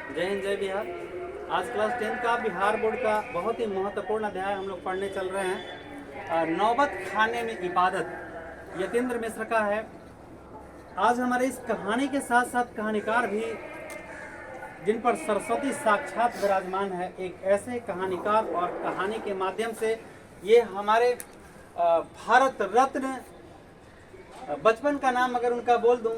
जय हिंद जय बिहार। आज क्लास 10 का बिहार बोर्ड का बहुत ही महत्वपूर्ण अध्याय हम लोग पढ़ने चल रहे हैं। नौबत खाने में इबादत यतीन्द्र मिश्र का है। आज हमारे इस कहानी के साथ साथ कहानीकार भी जिन पर सरस्वती साक्षात विराजमान है, एक ऐसे कहानीकार और कहानी के माध्यम से ये हमारे भारत रत्न, बचपन का नाम अगर उनका बोल दूं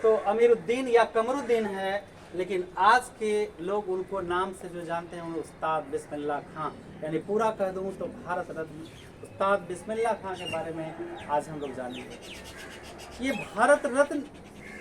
तो अमीरुद्दीन या कमरुद्दीन है, लेकिन आज के लोग उनको नाम से जो जानते हैं वो उस्ताद बिस्मिल्लाह खां, यानी पूरा कह दूं तो भारत रत्न उस्ताद बिस्मिल्लाह खां के बारे में आज हम लोग जानेंगे। ये भारत रत्न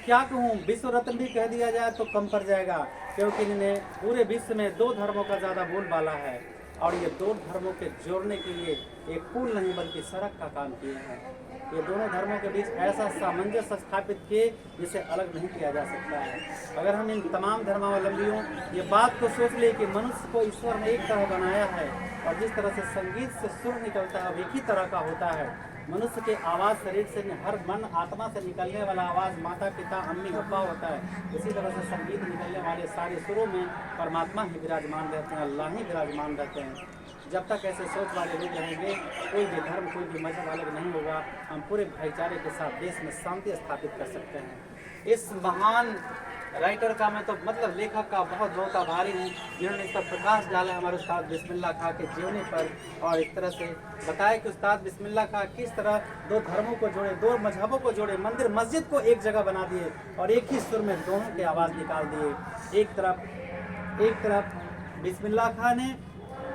क्या कहूँ, विश्व रत्न भी कह दिया जाए तो कम पड़ जाएगा, क्योंकि इन्हें पूरे विश्व में दो धर्मों का ज़्यादा बोलबाला है और ये दो धर्मों के जोड़ने के लिए एक पुल नहीं बल्कि सड़क का काम किए हैं। ये दोनों धर्मों के बीच ऐसा सामंजस्य स्थापित किए जिसे अलग नहीं किया जा सकता है। अगर हम इन तमाम धर्मावलंबियों ये बात को सोच ले कि मनुष्य को ईश्वर ने एक तरह बनाया है और जिस तरह से संगीत से सुर निकलता है एक ही तरह का होता है। मनुष्य के आवाज़ शरीर से हर मन आत्मा से निकलने वाला आवाज़ माता पिता अम्मी अब्बा होता है। इसी तरह से संगीत निकलने वाले सारे सुरों में परमात्मा ही विराजमान रहते हैं, अल्लाह ही विराजमान रहते हैं। जब तक ऐसे सोच वाले लोग रहेंगे, कोई भी धर्म कोई भी मजहब अलग नहीं होगा। हम पूरे भाईचारे के साथ देश में शांति स्थापित कर सकते हैं। इस महान राइटर का मैं तो मतलब लेखक का बहुत बहुत आभारी हूँ जिन्होंने इस पर प्रकाश डाला हमारे उस्ताद बिस्मिल्लाह खां के जीवनी पर, और इस तरह से बताया कि उस्ताद बिस्मिल्लाह खां किस तरह दो धर्मों को जोड़े, दो मजहबों को जोड़े, मंदिर मस्जिद को एक जगह बना दिए और एक ही सुर में दोनों की आवाज़ निकाल दिए। एक तरफ बिस्मिल्लाह खां ने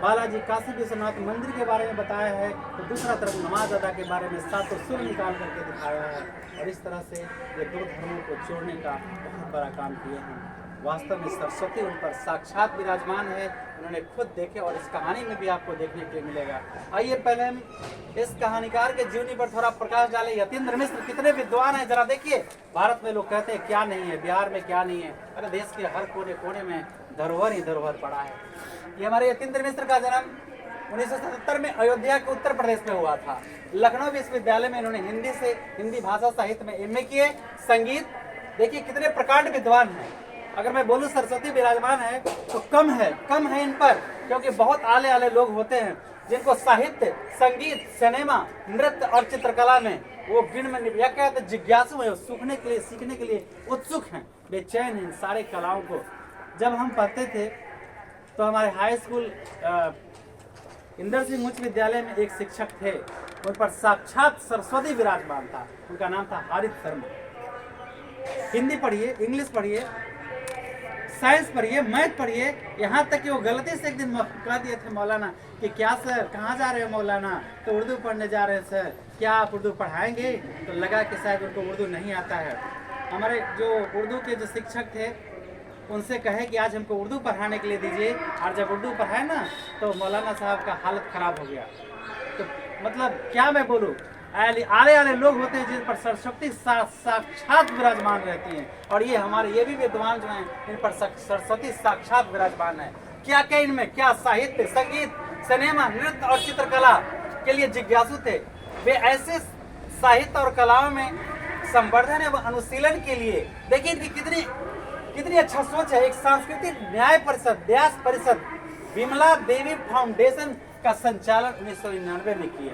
बालाजी काशी विश्वनाथ मंदिर के बारे में बताया है, तो दूसरा तरफ नमाज अदा के बारे में सातों सुर निकाल करके दिखाया है, और इस तरह से ये दो धर्मों को जोड़ने का बहुत बड़ा काम किए हैं। वास्तव में सरस्वती उन पर साक्षात विराजमान है, उन्होंने खुद देखे और इस कहानी में भी आपको देखने के लिए मिलेगा। आइए पहले हम इस कहानीकार के जीवनी पर थोड़ा प्रकाश डालें। यतीन्द्र मिश्र कितने विद्वान हैं जरा देखिए। भारत में लोग कहते हैं क्या नहीं है, बिहार में क्या नहीं है, अरे देश के हर कोने कोने में धरोहर ही धरोहर पड़ा है। ये हमारे यतीन्द्र मिश्र का जन्म 1977 में अयोध्या के उत्तर प्रदेश में हुआ था। लखनऊ विश्वविद्यालय में इन्होंने हिंदी भाषा साहित्य में एमए किए। संगीत देखिए कितने प्रकांड विद्वान हैं। अगर मैं बोलूं सरस्वती विराजमान है तो कम है इन पर, क्योंकि बहुत आले आले लोग होते हैं जिनको साहित्य, संगीत, सिनेमा, नृत्य और चित्रकला में वो गिण में या कहते जिज्ञासु है, सीखने के लिए उत्सुक हैं, बेचैन हैं इन सारे कलाओं को। जब हम पढ़ते थे तो हमारे हाई स्कूल इंदर सिंह उच्च विद्यालय में एक शिक्षक थे, उन पर साक्षात सरस्वती विराजमान था। उनका नाम था हारित शर्मा। हिंदी पढ़िए, इंग्लिश पढ़िए, साइंस पढ़िए, मैथ पढ़िए, यहाँ तक कि वो गलती से एक दिन कह दिए थे मौलाना कि क्या सर कहाँ जा रहे हो मौलाना, तो उर्दू पढ़ने जा रहे हैं सर, क्या आप उर्दू पढ़ाएंगे? तो लगा कि शायद उनको उर्दू नहीं आता है। हमारे जो उर्दू के जो शिक्षक थे उनसे कहे कि आज हमको उर्दू पढ़ाने के लिए दीजिए, और जब उर्दू पढ़ाए ना तो मौलाना साहब का हालत ख़राब हो गया। तो मतलब क्या मैं बोलूँ, आले लोग होते हैं जिन पर सरस्वती साक्षात विराजमान रहती हैं, और ये भी विद्वान जो हैं इन पर सरस्वती साक्षात विराजमान है। क्या क्या इनमें, क्या साहित्य, संगीत, सिनेमा, नृत्य और चित्रकला के लिए जिज्ञासु थे। वे ऐसे साहित्य और कलाओं में संवर्धन एवं अनुशीलन के लिए देखिए इनकी कितनी अच्छा सोच है। एक सांस्कृतिक न्याय परिषद, व्यास परिषद, विमला देवी फाउंडेशन का संचालन 1999 में किए।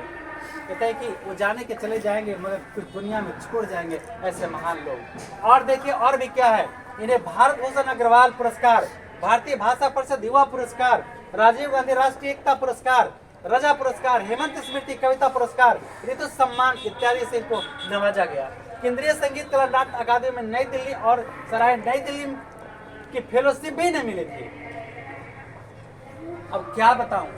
कहते हैं कि वो जाने के चले जाएंगे मगर कुछ दुनिया में छोड़ जाएंगे ऐसे महान लोग। और देखिए और भी क्या है, इन्हें भारत भूषण अग्रवाल पुरस्कार, भारतीय भाषा परिषद युवा पुरस्कार, राजीव गांधी राष्ट्रीय एकता पुरस्कार, रजा पुरस्कार, हेमंत स्मृति कविता पुरस्कार, ऋतु सम्मान इत्यादि से इनको नवाजा गया। केंद्रीय संगीत कला नाट्य अकादमी में नई दिल्ली और सराय नई दिल्ली की फेलोशिप भी न मिली थी। अब क्या बताऊं,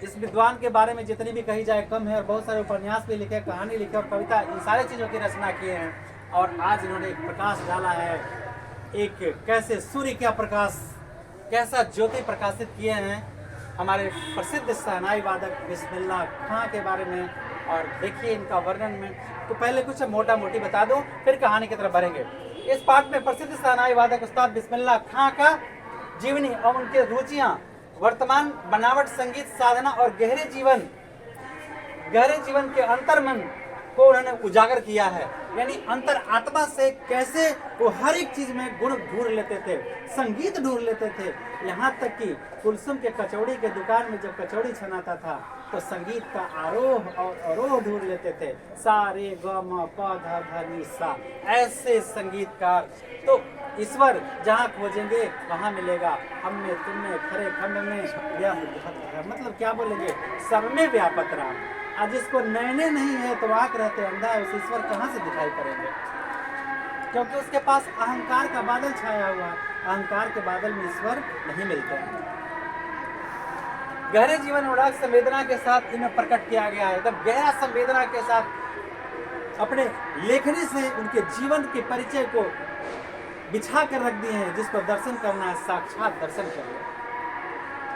इस विद्वान के बारे में जितनी भी कही जाए कम है, और बहुत सारे उपन्यास भी लिखे, कहानी लिखे और कविता, इन सारी चीज़ों की रचना किए हैं। और आज इन्होंने एक प्रकाश डाला है, एक कैसे सूर्य का प्रकाश, कैसा ज्योति प्रकाशित किए हैं हमारे प्रसिद्ध शहनाई वादक बिस्मिल्लाह खां के बारे में। और देखिए इनका वर्णन में तो पहले कुछ मोटा मोटी बता दूं, फिर कहानी की तरफ बढ़ेंगे। इस पाठ में प्रसिद्ध शहनाई वादक उस्ताद बिस्मिल्लाह खां का जीवनी और उनके रुचियां, वर्तमान बनावट, संगीत साधना और गहरे जीवन के अंतर्मन को उन्होंने उजागर किया है। यानी अंतर आत्मा से कैसे वो हर एक चीज में गुण ढूंढ लेते थे, संगीत ढूंढ लेते थे। यहाँ तक कि कुलसुम के कचौड़ी के दुकान में जब कचौड़ी छनाता था तो संगीत का आरोह और अवरोह ढूंढ लेते थे। सा रे ग म प ध ध नि सा, ऐसे संगीतकार। तो ईश्वर जहाँ खोजेंगे वहाँ मिलेगा। हम में, तुम में, खरे खंड में, मतलब क्या बोलेंगे, सब में व्यापक राम। आज जिसको नैने नहीं है तो आंख रहते अंधा है, उस ईश्वर कहाँ से दिखाई पड़ेंगे? क्योंकि उसके पास अहंकार का बादल छाया हुआ है। अहंकार के बादल में ईश्वर नहीं मिलते हैं। गहरे जीवन उड़ाक संवेदना के साथ इन्हें प्रकट किया गया है। एकदम गहरा संवेदना के साथ अपने लेखनी से उनके जीवन के परिचय को बिछा कर रख दिए हैं। जिसको दर्शन करना है साक्षात दर्शन करिए।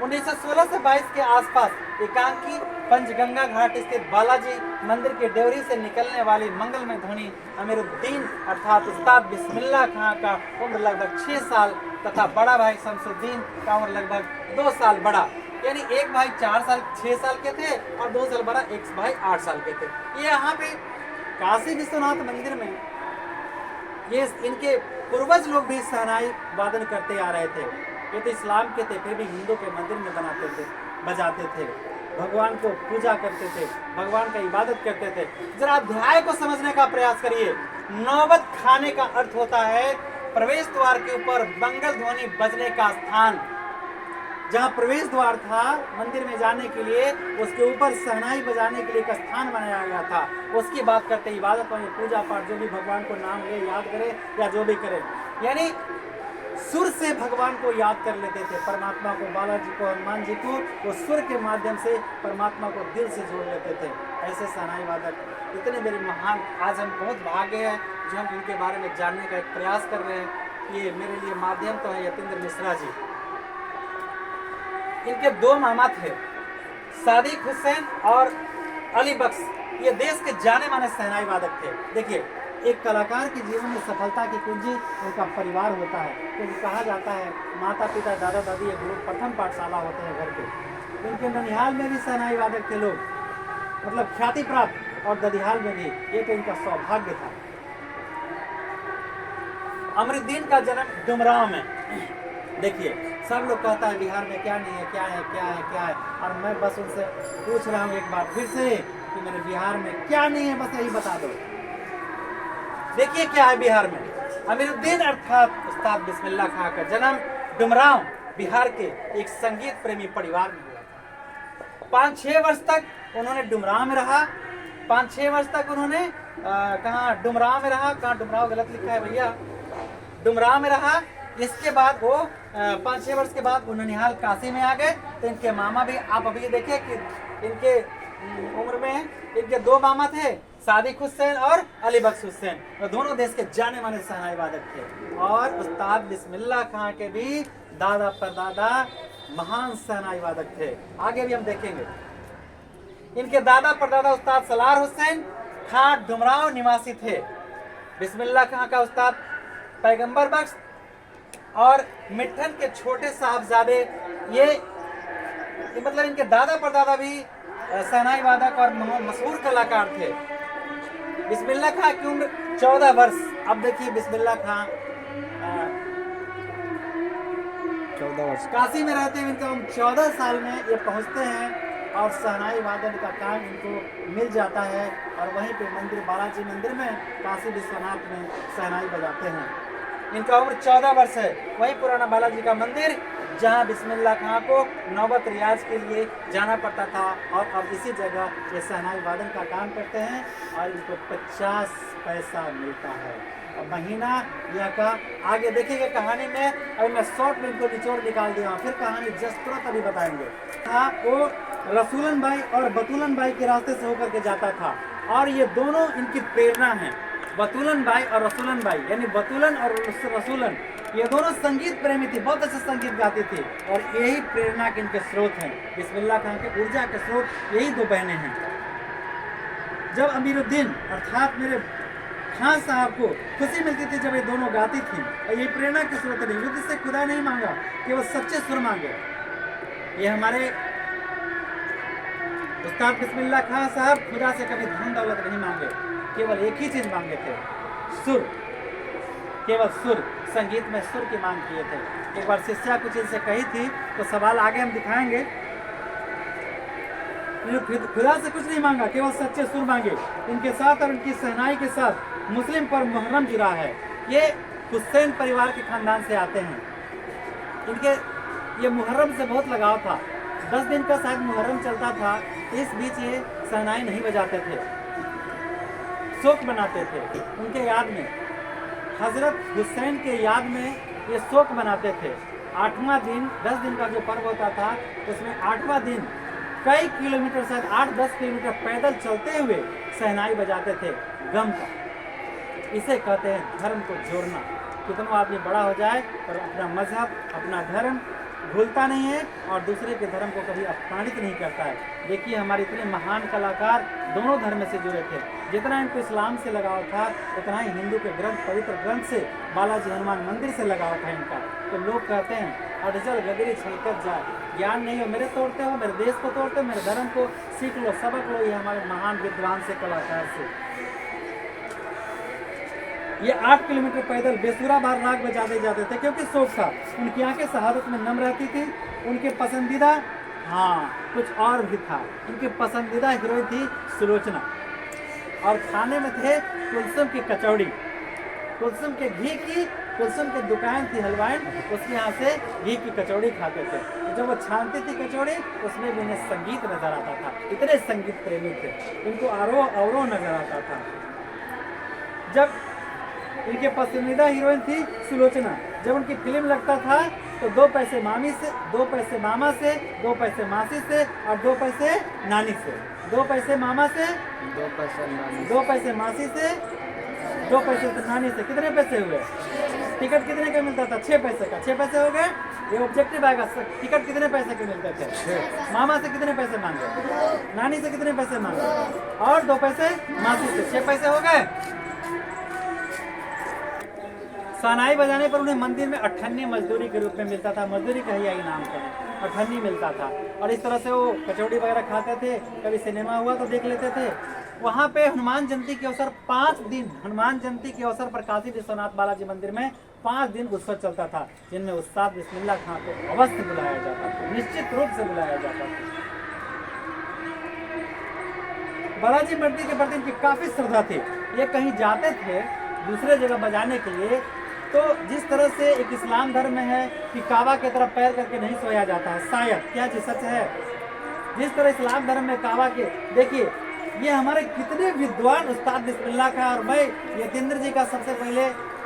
1916 से 22 के आसपास एकांकी पंचगंगा घाट स्थित बालाजी मंदिर के डेवरी से निकलने वाली मंगलमय ध्वनि अमीरुद्दीन अर्थात उस्ताद बिस्मिल्लाह खां का उम्र लगभग 6 साल तथा बड़ा भाई शमसुद्दीन का उम्र लगभग 2 साल बड़ा। यानी एक भाई 6 साल के थे और 2 साल बड़ा एक भाई 8 साल के थे। ये यहाँ पे काशी विश्वनाथ मंदिर में ये इनके पूर्वज लोग भी शहनाई वादन करते आ रहे थे। ये तो इस्लाम के थे, फिर भी हिंदू के मंदिर में बनाते थे, बजाते थे, भगवान को पूजा करते थे, भगवान का इबादत करते थे। जरा अध्याय को समझने का प्रयास करिए। नौबत खाने का अर्थ होता है प्रवेश द्वार के ऊपर मंगल ध्वनि बजने का स्थान। जहाँ प्रवेश द्वार था मंदिर में जाने के लिए, उसके ऊपर शहनाई बजाने के लिए एक स्थान बनाया गया था। उसकी बात करते इबादत और पूजा पाठ, जो भी भगवान को नाम ले याद करे या जो भी करे, यानी सुर से भगवान को याद कर लेते थे। परमात्मा को, बालाजी को, हनुमान जी को वो सुर के माध्यम से परमात्मा को दिल से जोड़ लेते थे। ऐसे शहनाई वादक इतने मेरे महान, आज हम बहुत भाग्य हैं जो हम इनके बारे में जानने का एक प्रयास कर रहे हैं। ये मेरे लिए माध्यम तो है यतीन्द्र मिश्रा जी। इनके 2 मामा थे, सादिक हुसैन और अली बख्श। ये देश के जाने माने शहनाई वादक थे। देखिए, एक कलाकार के जीवन में सफलता की कुंजी उनका परिवार होता है। क्योंकि कहा जाता है माता पिता दादा दादी ये गुरु प्रथम पाठशाला होते हैं घर पे। इनके ननिहाल में भी शहनाई वादक थे लोग, मतलब ख्याति प्राप्त, और ददिहाल में भी। ये तो इनका सौभाग्य था। अमरुद्दीन का जन्म डुमरांव में। देखिए, सब लोग कहता है बिहार में क्या नहीं है, क्या है, क्या है, क्या है, और मैं बस उनसे पूछ रहा हूँ एक बार फिर से कि मेरे बिहार में क्या नहीं है, बस यही बता दो। देखिए क्या है बिहार में। अमीरुद्दीन अर्थात उस्ताद बिस्मिल्लाह खां का जन्म डुमरांव बिहार के एक संगीत प्रेमी परिवार में हुआ था। 5-6 वर्ष तक उन्होंने डुमरांव में रहा। 5-6 वर्ष तक उन्होंने कहाँ डुमरांव में रहा, कहाँ डुमरांव गलत लिखा है भैया, डुमरांव में रहा। इसके बाद वो 5-6 वर्ष के बाद वो ननिहाल काशी में आ गए। तो इनके मामा भी, आप अभी देखिए कि इनके उम्र में इनके 2 मामा थे, सादिक हुसैन और अली बख्श हुसैन। वो दोनों देश के जाने माने शहनाई वादक थे। और उस्ताद बिस्मिल्लाह खां के भी दादा परदादा महान शहनाई वादक थे। आगे भी हम देखेंगे। इनके दादा परदादा उस्ताद सलार हुसैन खां डुमरांव निवासी थे। बिस्मिल्लाह खां का उस्ताद पैगंबर बख्श और मिट्ठन के छोटे साहबजादे, ये मतलब इनके दादा परदादा भी शहनाई वादक और मशहूर कलाकार थे। बिस्मिल्लाह खां की उम्र 14 वर्ष। अब देखिए बिस्मिल्लाह खां 14 वर्ष काशी में रहते हैं। इनका उम्र 14 साल में ये पहुंचते हैं और शहनाई वादन का काम इनको मिल जाता है। और वहीं पे मंदिर, बालाजी मंदिर में, काशी विश्वनाथ में शहनाई बजाते हैं। इनका उम्र 14 वर्ष है। वही पुराना बालाजी का मंदिर जहां बिस्मिल्लाह खां को नौबत रियाज के लिए जाना पड़ता था। और अब इसी जगह ये शहनाई वादन का काम करते हैं और इनको 50 पैसा मिलता है और महीना। यह का आगे देखिएगा कहानी में। अभी मैं शॉर्ट में इनको निचोड़ निकाल दिया, फिर कहानी जस्ट तुरंत अभी बताएंगे। हाँ, वो रसूलन भाई और बतूलन भाई के रास्ते से होकर के जाता था। और ये दोनों इनकी प्रेरणा है, बतूलन भाई और रसूलन भाई, यानी बतूलन और रसूलन, ये दोनों संगीत प्रेमी थे, बहुत अच्छे संगीत गाते थे। और यही प्रेरणा के इनके स्रोत हैं। बिस्मिल्लाह खां के ऊर्जा के स्रोत यही 2 बहनें हैं। जब अमीरुद्दीन अर्थात मेरे खान साहब को खुशी मिलती थी जब ये दोनों गाती थी, और ये प्रेरणा के स्रोत नहीं, युद्ध से खुदा नहीं मांगा, केवल सच्चे सुर मांगे। ये हमारे उस्ताद बिस्मिल्लाह खां साहब खुदा से कभी धन दौलत नहीं मांगे, केवल एक ही चीज मांगे थे, सुर, केवल सुर। संगीत में सुर की मांग किए थे। एक बार शिष्या कुछ इनसे कही थी, तो सवाल आगे हम दिखाएंगे। खुदा से कुछ नहीं मांगा, केवल सच्चे सुर मांगे। इनके साथ और इनकी सहनाई के साथ मुस्लिम पर मुहर्रम जुड़ा है। ये हुसैन परिवार के खानदान से आते हैं। इनके ये मुहर्रम से बहुत लगाव था। 10 दिन का शायद मुहर्रम चलता था। इस बीच ये सहनाई नहीं बजाते थे, शोक मनाते थे उनके याद में। हजरत हुसैन के याद में ये शोक मनाते थे। 8वां दिन, 10 दिन का जो पर्व होता था, उसमें 8वां दिन कई किलोमीटर, शायद 8-10 किलोमीटर पैदल चलते हुए सहनाई बजाते थे गम का। इसे कहते हैं धर्म को जोड़ना। कितना आदमी बड़ा हो जाए और अपना मजहब, अपना धर्म भूलता नहीं है और दूसरे के धर्म को कभी अपमानित नहीं करता है। देखिए हमारे इतने महान कलाकार दोनों धर्म से जुड़े थे। जितना इनको इस्लाम से लगाव था, उतना ही हिंदू के ग्रंथ, पवित्र ग्रंथ से, बालाजी हनुमान मंदिर से लगाव था इनका। तो लोग कहते हैं अडजल गगरी छलकर जाए, ज्ञान नहीं हो मेरे तोड़ते हो, मेरे देश को तोड़ते हो, मेरे धर्म को सीख लो, सबक लो। ये हमारे महान विद्वान से, कलाकार से। ये 8 किलोमीटर पैदल बेसुरा बार राग बजाते जाते थे, क्योंकि शोक था। उनकी आंखें शहादत में नम रहती थी। उनके पसंदीदा, हाँ कुछ और भी था, उनकी पसंदीदा हीरोइन थी सुलोचना। और खाने में थे कुलसुम की कचौड़ी, कुलसुम के घी की, कुलसुम की दुकान थी हलवाइन, उसके यहाँ से घी की कचौड़ी खाते थे। जब वो छानती थी कचौड़ी, उसमें भी उन्हें संगीत नजर आता था। इतने संगीत प्रेमी थे, उनको आरो नजर आता था। जब इनके पसंदीदा हीरोइन थी सुलोचना। जब उनकी फिल्म लगता था तो 2 पैसे मामी से, 2 पैसे मामा से, 2 पैसे मासी से और 2 पैसे नानी से। 2 पैसे मामा से, 2 पैसे नानी, 2 पैसे मासी से, 2 पैसे नानी से। कितने पैसे हुए? टिकट कितने का मिलता था? 6 पैसे का। 6 पैसे हो गए। ये ऑब्जेक्टिव आएगा। टिकट कितने पैसे के मिलते थे? मामा से कितने पैसे मांगे? नानी से कितने पैसे मांगे? और 2 पैसे मासी से। 6 पैसे हो गए। सनाई बजाने पर उन्हें मंदिर में 98 मजदूरी के रूप में मिलता था। मजदूरी का ही नाम का 98 मिलता था। और इस तरह से वो कचौड़ी वगैरह खाते थे। कभी सिनेमा हुआ तो देख लेते थे। वहाँ पे हनुमान जयंती के अवसर 5 दिन, हनुमान जयंती के अवसर पर काशी विश्वनाथ बालाजी मंदिर में 5 दिन उत्सव चलता था, जिनमें उस्ताद बिस्मिल्लाह खां को अवश्य बुलाया जाता था, निश्चित रूप से बुलाया जाता था। बालाजी मंदिर के प्रति इनकी काफी श्रद्धा थी। ये कहीं जाते थे दूसरे जगह बजाने के लिए, तो जिस तरह से एक इस्लाम धर्म में है कि काबा की तरफ पैर करके नहीं सोया जाता है, शायद क्या जी सच है? जिस तरह इस्लाम धर्म में काबा के, देखिए ये हमारे कितने विद्वान उस्ताद बिस्मिल्लाह खां और मैं यतेंद्र जी का सबसे पहले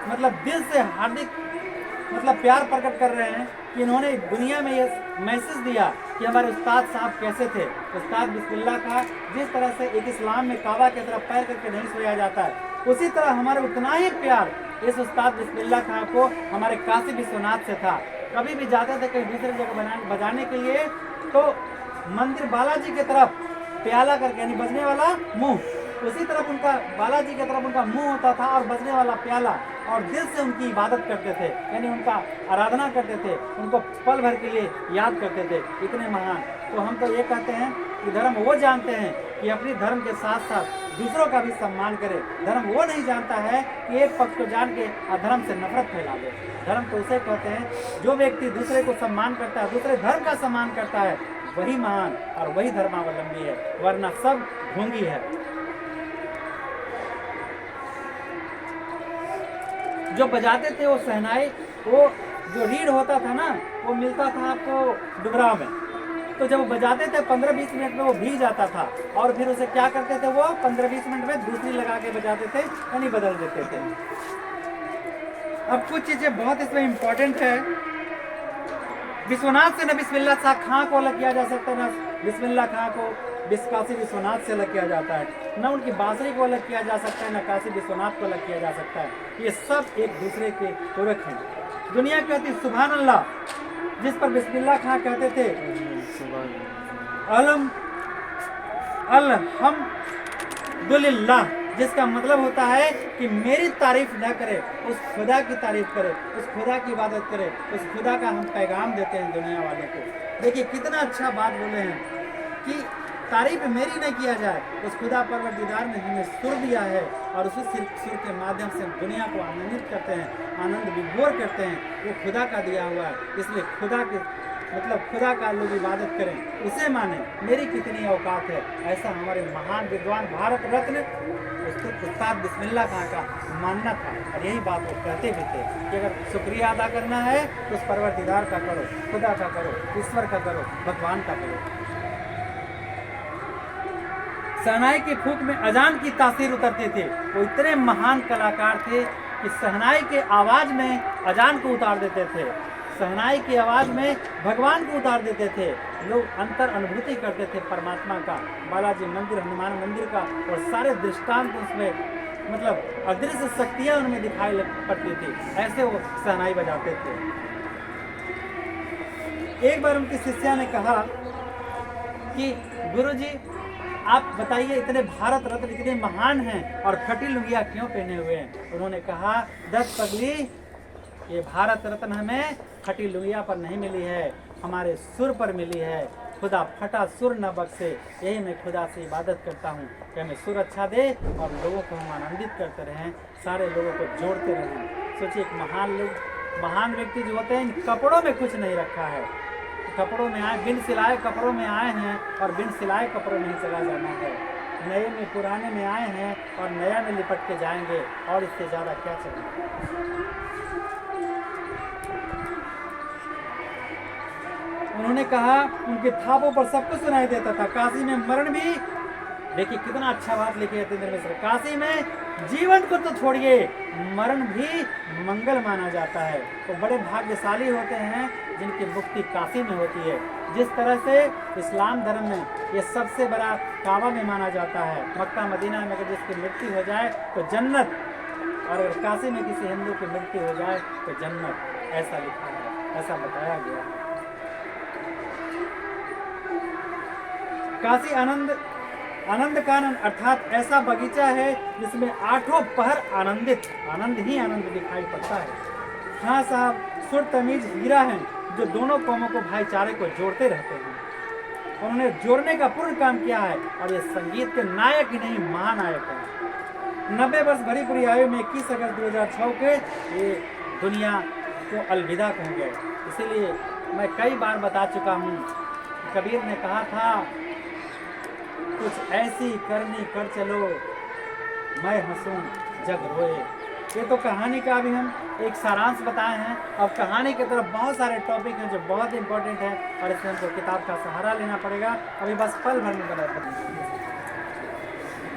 मतलब दिल से हार्दिक मतलब प्यार प्रकट कर रहे हैं कि इन्होंने दुनिया में ये मैसेज दिया कि हमारे उस्ताद साहब कैसे थे। उस्ताद बिस्मिल्लाह खां जिस तरह से एक इस्लाम में काबा की तरफ पैर करके नहीं सोया जाता है, उसी तरह हमारे उतना ही प्यार इस उस्ताद बिस्मिल्लाह खां को हमारे काशी विश्वनाथ से था। कभी भी जाते थे कहीं दूसरी जगह बजाने के लिए, तो मंदिर बालाजी की तरफ प्याला करके, यानी बजने वाला मुंह, उसी तरफ उनका बालाजी की तरफ उनका मुंह होता था और बजने वाला प्याला, और दिल से उनकी इबादत करते थे, यानी उनका आराधना करते थे, उनको पल भर के लिए याद करते थे। इतने महान। तो हम तो ये कहते हैं कि धर्म वो जानते हैं कि अपनी धर्म के साथ साथ दूसरों का भी सम्मान करे। धर्म वो नहीं जानता है कि एक पक्ष को जान के अधर्म से नफरत फैला दे। धर्म तो उसे कहते हैं जो व्यक्ति दूसरे को सम्मान करता है, दूसरे धर्म का सम्मान करता है, वही महान और वही धर्मावलंबी है, वरना सब ढोंगी है। जो बजाते थे वो शहनाई, वो जो रीढ़ होता था ना, वो मिलता था आपको डुबराव में। तो जब वो बजाते थे 15-20 मिनट में वो भीग जाता था, और फिर उसे क्या करते थे, वो 15-20 मिनट में दूसरी लगा के बजाते थे, यानी बदल देते थे। अब कुछ चीजें बहुत इसमें इम्पोर्टेंट है। विश्वनाथ से न बिस्मिल्लाह खां को अलग किया जा सकता है, न बिस्मिल्लाह खां को काशी विश्वनाथ से अलग किया जाता है, न उनकी बांसुरी को अलग किया जा सकता है, न काशी विश्वनाथ को अलग किया जा सकता है। ये सब एक दूसरे के पूरक हैं। दुनिया कहती सुभान अल्लाह, जिस पर बिस्मिल्लाह खां कहते थे अल्हम्दुलिल्लाह, जिसका मतलब होता है कि मेरी तारीफ न करे, उस खुदा की तारीफ करे, उस खुदा की इबादत करे, उस खुदा का हम पैगाम देते हैं दुनिया वालों को। देखिए कितना अच्छा बात बोले हैं कि तारीफ मेरी न किया जाए। उस खुदा परवरदिगार ने हमें सुर दिया है और उसी सुर के माध्यम से हम दुनिया को आनंदित करते हैं, आनंद विभोर करते हैं। वो खुदा का दिया हुआ है, इसलिए खुदा के खुदा का लोग इबादत करें, उसे माने। मेरी कितनी औकात है, ऐसा हमारे महान विद्वान भारत रत्न उस्ताद बिस्मिल्लाह खां का मानना था। और यही बात वो कहते भी थे कि अगर शुक्रिया अदा करना है तो उस परवरदिगार का करो, खुदा का करो, ईश्वर का करो, भगवान का करो। शहनाई के फूंक में अजान की तासीर उतरते थे। वो इतने महान कलाकार थे कि शहनाई के आवाज में अजान को उतार देते थे, शहनाई की आवाज में भगवान को उतार देते थे। लोग अंतर अनुभूति करते थे परमात्मा का, बालाजी मंदिर, हनुमान मंदिर का, और सारे दृष्टांत उसमें अदृश्य शक्तियां उनमें दिखाई पड़ती थी। ऐसे वो शहनाई बजाते थे। एक बार उनकी शिष्या ने कहा कि गुरुजी आप बताइए, इतने भारत रत्न इतने महान हैं और फटी लुंगिया क्यों पहने हुए हैं? उन्होंने कहा, 10 पगली, ये भारत रत्न हमें फटी लुंगिया पर नहीं मिली है, हमारे सुर पर मिली है। खुदा फटा सुर न बख्शे। यही मैं खुदा से इबादत करता हूँ कि हमें सुर अच्छा दे और लोगों को हम आनंदित करते रहें, सारे लोगों को जोड़ते रहें। सोचिए, एक महान व्यक्ति जो होते हैं, इन कपड़ों में कुछ नहीं रखा है, कपड़ों में आए, बिन सिलाए कपड़ों में आए हैं और बिन सिलाए कपड़ों में ही चला जाना है। नए में पुराने में आए हैं और नया में लिपट के जाएंगे, और इससे ज़्यादा क्या चाहिए। उन्होंने कहा, उनके थापों पर सब कुछ सुनाई देता था। काशी में मरण भी, देखिए कितना अच्छा बात लिखे यतीन्द्र मिश्र, काशी में जीवन को तो छोड़िए, मरण भी मंगल माना जाता है। तो बड़े भाग्यशाली होते हैं जिनकी मुक्ति काशी में होती है। जिस तरह से इस्लाम धर्म में ये सबसे बड़ा काबा में माना जाता है, मक्का मदीना में अगर जिसकी मृत्यु हो जाए तो जन्नत, और अगर काशी में किसी हिंदू की मृत्यु हो जाए तो जन्नत, ऐसा लिखा है, ऐसा बताया गया है। काशी आनंद कानन अर्थात ऐसा बगीचा है जिसमें 8 पहर आनंद ही आनंद दिखाई पड़ता है। हाँ साहब, सुर तमीज हीरा हैं जो दोनों कौमों को, भाईचारे को जोड़ते रहते हैं। उन्होंने जोड़ने का पूर्ण काम किया है और ये संगीत के नायक ही नहीं, महानायक हैं। 90 वर्ष भरी पूरी आयु में 21 अगस्त 2006 के ये दुनिया को अलविदा कह गए। इसीलिए मैं कई बार बता चुका हूँ, कबीर ने कहा था, कुछ ऐसी करनी कर चलो, मैं हंसूं जग रोए। ये तो कहानी का भी हम एक सारांश बताए हैं। अब कहानी की तरफ बहुत सारे टॉपिक हैं जो बहुत इंपॉर्टेंट है, और इसमें हमको किताब का सहारा लेना पड़ेगा। अभी बस पल भर में बता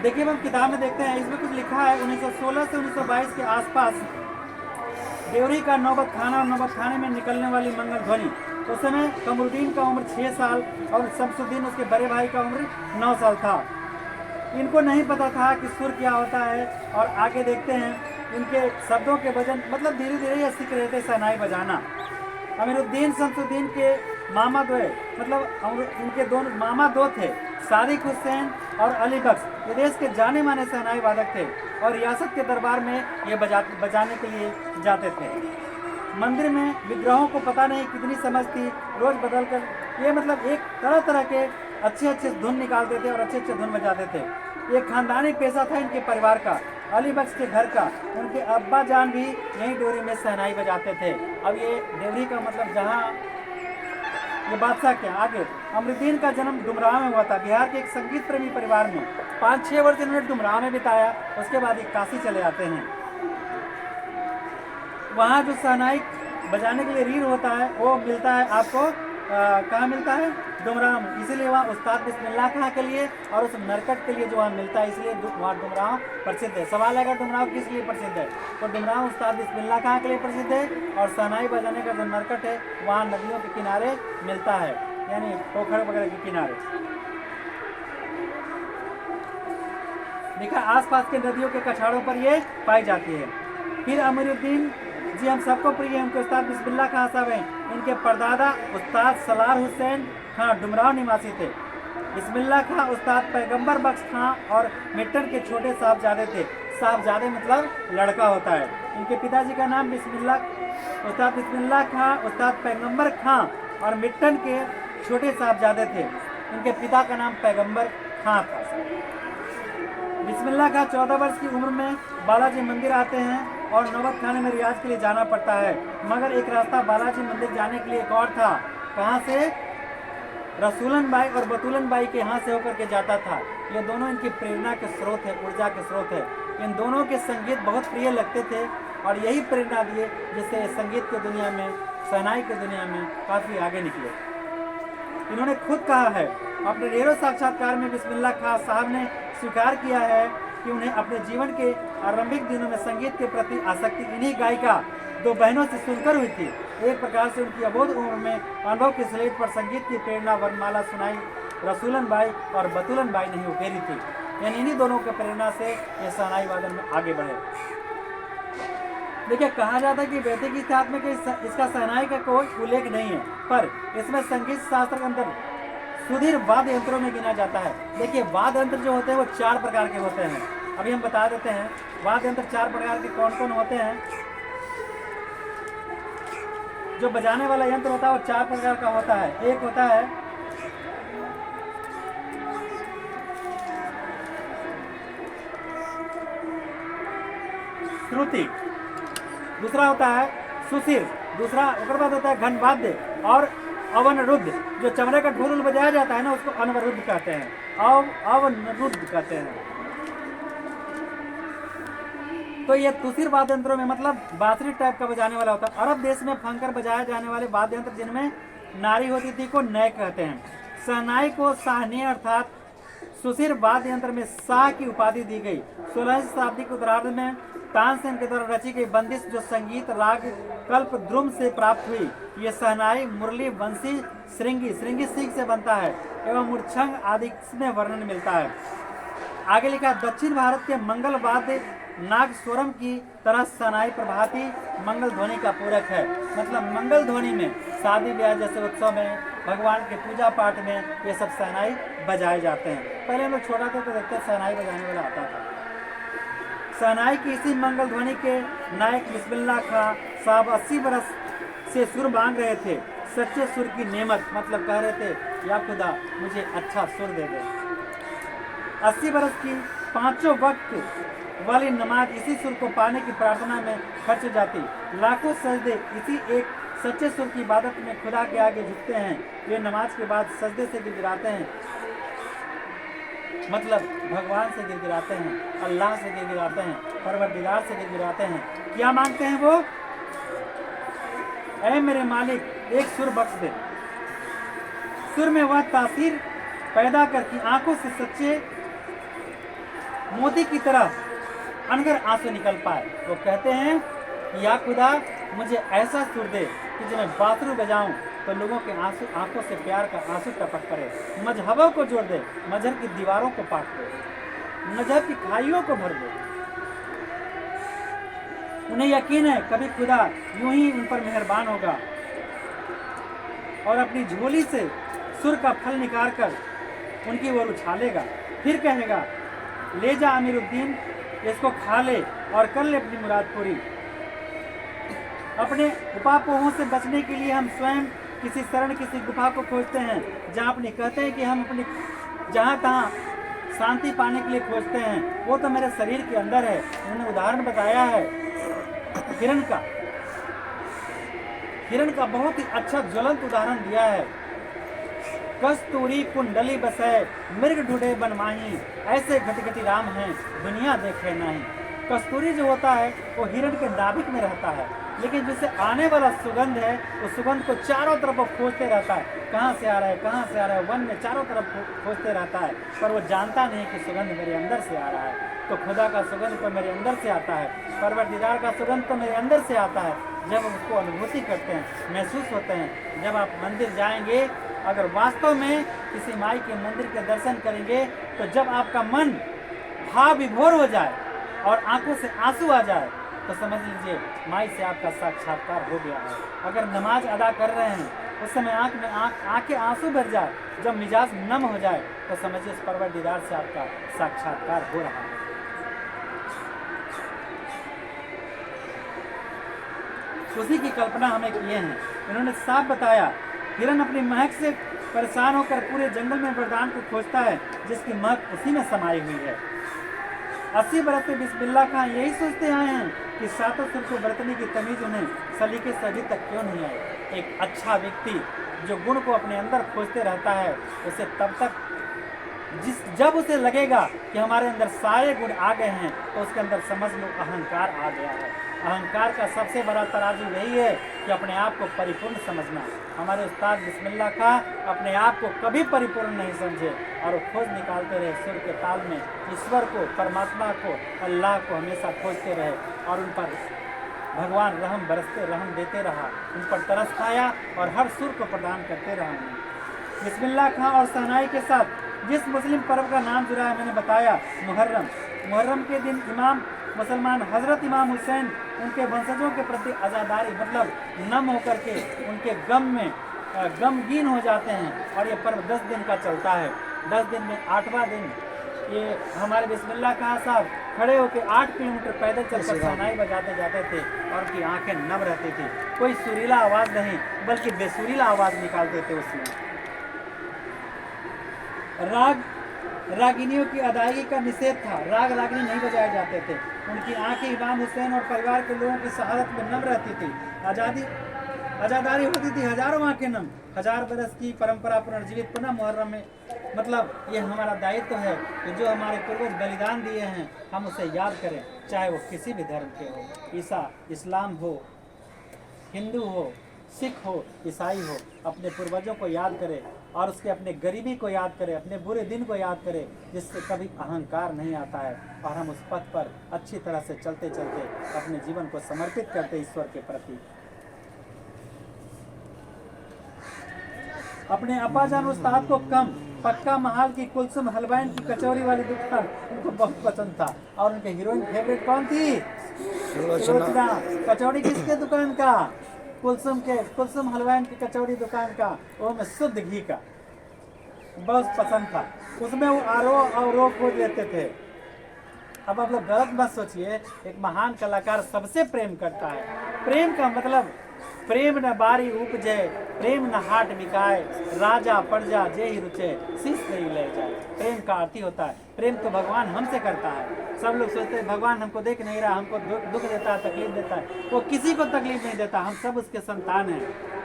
देखिए, हम किताब में देखते हैं, इसमें कुछ लिखा है 1916 से 1922 के आसपास देवरी का नौबत खाना और नौबत खाने में निकलने वाली मंगल ध्वनि। उस समय कमरुद्दीन का उम्र 6 साल और शमसुद्दीन उसके बड़े भाई का उम्र 9 साल था। इनको नहीं पता था कि सुर क्या होता है, और आगे देखते हैं इनके शब्दों के वजन, धीरे धीरे ये सीख रहे थे शहनाई बजाना। अमीरुद्दीन शमसुद्दीन के मामा दो, इनके दोनों मामा 2 थे, सादिक हुसैन और अली बख्श। ये देश के जाने माने शहनाई वादक थे और रियासत के दरबार में ये बजाने के लिए जाते थे। मंदिर में विग्रहों को पता नहीं कितनी समझ थी, रोज बदल कर ये एक तरह तरह के अच्छे धुन निकालते थे और अच्छे धुन बजाते थे। ये खानदानी पेशा था इनके परिवार का, अली बख्श के घर का। उनके अब्बा जान भी यही डोरी में शहनाई बजाते थे। अब ये देवरी का जहाँ ये बादशाह क्या आगे, अमरुद्दीन का जन्म डुमराव में हुआ था, बिहार के एक संगीत प्रेमी परिवार में। 5-6 वर्ष इन्होंने डुमराव में बिताया, उसके बाद ये काशी चले आते हैं। वहाँ जो शहनाई बजाने के लिए रीढ़ होता है वो मिलता है आपको, कहाँ मिलता है? डुमराव। इसीलिए वहाँ उस्ताद बिस्मिल्लाह खां के लिए और उस नरकट के लिए जो वहाँ मिलता है, इसलिए वहाँ डुमराव प्रसिद्ध है। सवाल है, डुमराव किस लिए प्रसिद्ध है? तो डुमराव उस्ताद बिस्मिल्लाह खां के लिए प्रसिद्ध है, और शहनाई बजाने का जो नरकट है वहाँ नदियों के किनारे मिलता है, यानी पोखर वगैरह के किनारे। देखा, आसपास के नदियों के कछाड़ों पर ये पाई जाती है। फिर अमीरुद्दीन जी हम सबको प्रिय हैं, उनके उस्ताद बिस्मिल्लाह खां साहब हैं। इनके परदादा उस्ताद सलार हुसैन खां डुमराव निवासी थे। बिस्मिल्लाह खां उस्ताद पैगंबर बख्श खां और मिट्टन के छोटे साहबजादे थे। साहबजादे लड़का होता है। इनके पिताजी का नाम उस्ताद बिस्मिल्लाह खां, उस्ताद पैगंबर खां और मिट्टन के छोटे साहबजादे थे। इनके पिता का नाम पैगंबर खां था। बिस्मिल्लाह खां 14 वर्ष की उम्र में बालाजी मंदिर आते हैं और नौबत खाने में रियाज के लिए जाना पड़ता है, मगर एक रास्ता बालाजी मंदिर जाने के लिए एक और था। कहाँ से? रसूलन बाई और बतूलन बाई के यहाँ से होकर के जाता था। ये दोनों इनकी प्रेरणा के स्रोत है, ऊर्जा के स्रोत है। इन दोनों के संगीत बहुत प्रिय लगते थे और यही प्रेरणा दिए जिससे संगीत की दुनिया में, शहनाई की दुनिया में काफ़ी आगे निकले। इन्होंने खुद कहा है अपने ढेरों साक्षात्कार में, बिस्मिल्लाह खां साहब ने स्वीकार किया है कि उन्हें अपने जीवन के आरंभिक दिनों में संगीत के प्रति आसक्ति इन्हीं गायिका 2 बहनों से सुनकर हुई थी। एक प्रकार से उनकी अबोध उम्र में अनुभव की स्लेट पर संगीत की प्रेरणा वर्णमाला सुनाई रसूलन बाई और बतूलन बाई ने ही उकेरी थी। यानी इन्हीं दोनों की प्रेरणा से ये शहनाई वादन में आगे बढ़े। देखिए, कहा जाता है कि वैदिक इतिहास में इसका शहनाई का कोई उल्लेख नहीं है, पर इसमें संगीत शास्त्र के अंदर सुधीर वाद्य यंत्रों में गिना जाता है। देखिए, वाद्य यंत्र जो होते हैं वो 4 प्रकार के होते हैं। अभी हम बता देते हैं वाद्य यंत्र 4 प्रकार के कौन कौन होते हैं। जो बजाने वाला यंत्र होता है वो 4 प्रकार का होता है। एक होता है श्रुति, दूसरा होता है सुशिर, दूसरा उसके बाद होता है घनवाद्य और अवनरुद्ध। जो चमड़े का ढोल बजाया जाता है ना, उसको अनवरुद्ध कहते हैं, अवनरुद्ध कहते हैं। तो ये तुसिर वाद्य यंत्रों में मतलब बांसुरी टाइप का बजाने वाला होता है। अरब देश में फंकर बजाए जाने वाले वाद्य यंत्र जिनमें नारी होती थी को नय कहते हैं। शहनाई को शाहनीय अर्थात सुशिर वाद्य यंत्र में शाह की उपाधि दी गई। 16वीं शताब्दी के उत्तरार्ध में तानसेन के द्वारा रची गई बंदिश जो संगीत राग कल्प द्रुम से प्राप्त हुई। ये शहनाई मुरली, बंसी, श्रृंगी सीख से बनता है एवं मूर्छंग आदि में वर्णन मिलता है। आगे लिखा, दक्षिण भारत के मंगल वाद्य नागस्वरम की तरह शहनाई प्रभाती मंगल ध्वनि का पूरक है। मतलब मंगल ध्वनि में शादी ब्याह जैसे उत्सव में, भगवान के पूजा पाठ में ये सब शहनाई बजाए जाते हैं। पहले हम लोग छोटा थे तो देखते शहनाई बजाने वाला आता था। शहनाई की इसी मंगल ध्वनि के नायक बिस्मिल्लाह खां साहब 80 बरस से सुर मांग रहे थे। सच्चे सुर की नेमत, मतलब कह रहे थे या खुदा मुझे अच्छा सुर दे दे। 80 बरस की 5 वक्त वाली नमाज इसी सुर को पाने की प्रार्थना में खर्च जाती। लाखों सजदे इसी एक सच्चे सुर की इबादत में खुदा के आगे झुकते हैं। वे नमाज के बाद सजदे से गिड़गिड़ाते हैं, मतलब भगवान से गिड़गिड़ाते हैं, अल्लाह से गिड़गिड़ाते हैं, परवरदिगार से गिड़गिड़ाते हैं। क्या मांगते हैं वो? ऐ मेरे मालिक एक सुर बख्श दे। सुर में वह तासीर पैदा करती आंखों से सच्चे मोती की तरह अनगर आंसू निकल पाए। वो कहते हैं या खुदा मुझे ऐसा सुर दे कि जब मैं बांसुरी बजाऊं तो लोगों के आंखों से प्यार का आंसू टपक पड़े। मजहबों को जोड़ दे, मजहब की दीवारों को पाट दे, मजहब की खाइयों को भर दे। उन्हें यकीन है कभी खुदा यूं ही उन पर मेहरबान होगा और अपनी झोली से सुर का फल निकाल कर उनकी ओर उछालेगा। फिर कहेगा ले जा अमीरुद्दीन, इसको खा ले और कर ले अपनी मुराद पूरी। अपने उपापोहों से बचने के लिए हम स्वयं किसी शरण, किसी गुफा को खोजते हैं जहाँ अपनी कहते हैं कि हम अपनी जहाँ तहाँ शांति पाने के लिए खोजते हैं। वो तो मेरे शरीर के अंदर है। उन्होंने उदाहरण बताया है हिरण का बहुत ही अच्छा ज्वलंत उदाहरण दिया है। कस्तूरी कुंडली बसे मृग ढूंढे बनमाही, ऐसे घटघटी राम हैं दुनिया देखे नहीं। कस्तूरी जो होता है वो हिरण के नाभिक में रहता है, लेकिन जिससे आने वाला सुगंध है उस सुगंध को चारों तरफ वो खोजते रहता है। कहाँ से आ रहा है, कहाँ से आ रहा है, वन में चारों तरफ खोजते रहता है, पर वो जानता नहीं कि सुगंध मेरे अंदर से आ रहा है। तो खुदा का सुगंध तो मेरे अंदर से आता है, परवरदिगार का सुगंध तो मेरे अंदर से आता है। जब उसको अनुभूति करते हैं, महसूस होते हैं। जब आप मंदिर जाएंगे, अगर वास्तव में किसी माई के मंदिर के दर्शन करेंगे, तो जब आपका मन भाव विभोर हो जाए और आंखों से आंसू आ जाए, तो समझ लीजिए माई से आपका साक्षात्कार हो गया है। अगर नमाज अदा कर रहे हैं, उस समय आंखें आंसू भर जाए, जब मिजाज नम हो जाए, तो समझिए इस परवरदिगार से आपका साक्षात्कार हो रहा है। उसी की कल्पना हमें किए हैं। इन्होंने साफ बताया, हिरण अपनी महक से परेशान होकर पूरे जंगल में वरदान को खोजता है जिसकी महक उसी में समाई हुई है। 80 बरस से बिस्मिल्लाह खां यही सोचते आए हैं कि सातों सुर को बरतने की तमीज उन्हें सलीके से अभी तक क्यों नहीं आई। एक अच्छा व्यक्ति जो गुण को अपने अंदर खोजते रहता है उसे तब तक जब उसे लगेगा कि हमारे अंदर सारे गुण आ गए हैं तो उसके अंदर समझ लो अहंकार आ गया है। अहंकार का सबसे बड़ा तराजू यही है कि अपने आप को परिपूर्ण समझना। हमारे उस्ताद बिस्मिल्लाह खां अपने आप को कभी परिपूर्ण नहीं समझे और वो खोज निकालते रहे सुर के ताल में ईश्वर को, परमात्मा को, अल्लाह को हमेशा खोजते रहे और उन पर भगवान रहम बरसते रहम देते रहा, उन पर तरस खाया और हर सुर को प्रदान करते रहा। बिस्मिल्लाह खां और शहनाई के साथ जिस मुस्लिम पर्व का नाम जुड़ा है मैंने बताया मुहर्रम। मुहर्रम के दिन इमाम मुसलमान हजरत इमाम हुसैन उनके वंशजों के प्रति आज़ादारी मतलब नम होकर के उनके गम में गमगीन हो जाते हैं और ये पर्व 10 दिन का चलता है। 10 दिन में 8वां दिन ये हमारे बिस्मिल्लाह खां साहब खड़े होकर 8 किलोमीटर पैदल चलकर शहनाई बजाते जाते थे और उनकी आंखें नम रहती थी। कोई सुरीला आवाज़ नहीं बल्कि बेसुरीला आवाज़ निकालते थे उसमें। रागिनियों की अदायगी का निषेध था, राग रागिनी नहीं बजाए जाते थे। उनकी आंखें इमाम हुसैन और परिवार के लोगों की शहादत में नम रहती थी। आज़ादारी होती थी हजारों आंखें नम। 1000 बरस की परंपरा पुनर्जीवित पुनः मुहर्रम में मतलब ये हमारा दायित्व है कि जो हमारे पूर्वज बलिदान दिए हैं हम उसे याद करें, चाहे वो किसी भी धर्म के हो, ईसा इस्लाम हो, हिंदू हो, सिख हो, ईसाई हो, अपने पूर्वजों को याद करें और उसके अपने गरीबी को याद करें, अपने बुरे दिन को याद करें जिससे कभी अहंकार नहीं आता है और हम उस पथ पर अच्छी तरह से चलते चलते अपने जीवन को समर्पित करते ईश्वर के प्रति। अपने अब्बाजान उस्ताद को कम पक्का महाल की कुलसुम हलवाइन की कचौरी वाली दुकान उनको बहुत पसंद था और उनके हीरोइन फेवरेट कौन थी? सुलोचना। कचौड़ी किसके दुकान का? कुलसुम हलवाइन की कचौड़ी दुकान का, वो में शुद्ध घी का बहुत पसंद था। उसमें वो आरो और रो खोज लेते थे। अब आप लोग गलत मत सोचिए, एक महान कलाकार सबसे प्रेम करता है। प्रेम का मतलब प्रेम न बारी उपजे, प्रेम न हाट बिकाए, राजा प्रजा जे ही रुचे, शीश नहीं ले जाए। प्रेम का अर्थ ही होता है, प्रेम तो भगवान हमसे करता है। सब लोग सोचते हैं भगवान हमको देख नहीं रहा, हमको दुख देता है, तकलीफ देता है। वो किसी को तकलीफ नहीं देता, हम सब उसके संतान हैं,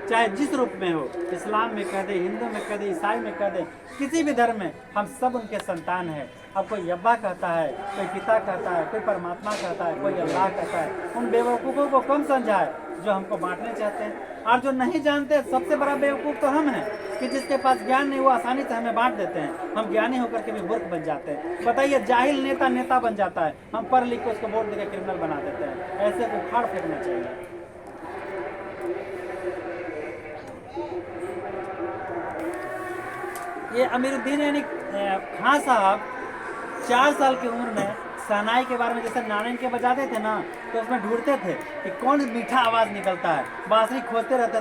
चाहे जिस रूप में हो। इस्लाम में कह दे, हिंदू में कह दे, ईसाई में कह दे, किसी भी धर्म में हम सब उनके संतान हैं। अब कोई अब्बा कहता है, कोई पिता कहता है, कोई परमात्मा कहता है, कोई अल्लाह कहता है। उन बेवकूफ़ों को कम समझाए जो हमको बांटने चाहते हैं, और जो नहीं जानते सबसे बड़ा बेवकूफ़ तो हम हैं कि जिसके पास ज्ञान नहीं वो आसानी से हमें बांट देते हैं। हम ज्ञानी होकर के भी मूर्ख बन जाते हैं। बताइए, जाहिल नेता नेता बन जाता है, हम पढ़ लिख के उसको वोट देकर क्रिमिनल बना देते हैं। ऐसे को उखाड़ फेंकना चाहिए। ये अमीरुद्दीन यानी खां साहब 4 साल की उम्र में शहनाई के बारे में जैसे नारायण के बजाते थे ना, तो उसमें ढूंढते थे कि कौन मीठा आवाज़ निकलता है। बांसुरी खोजते रहते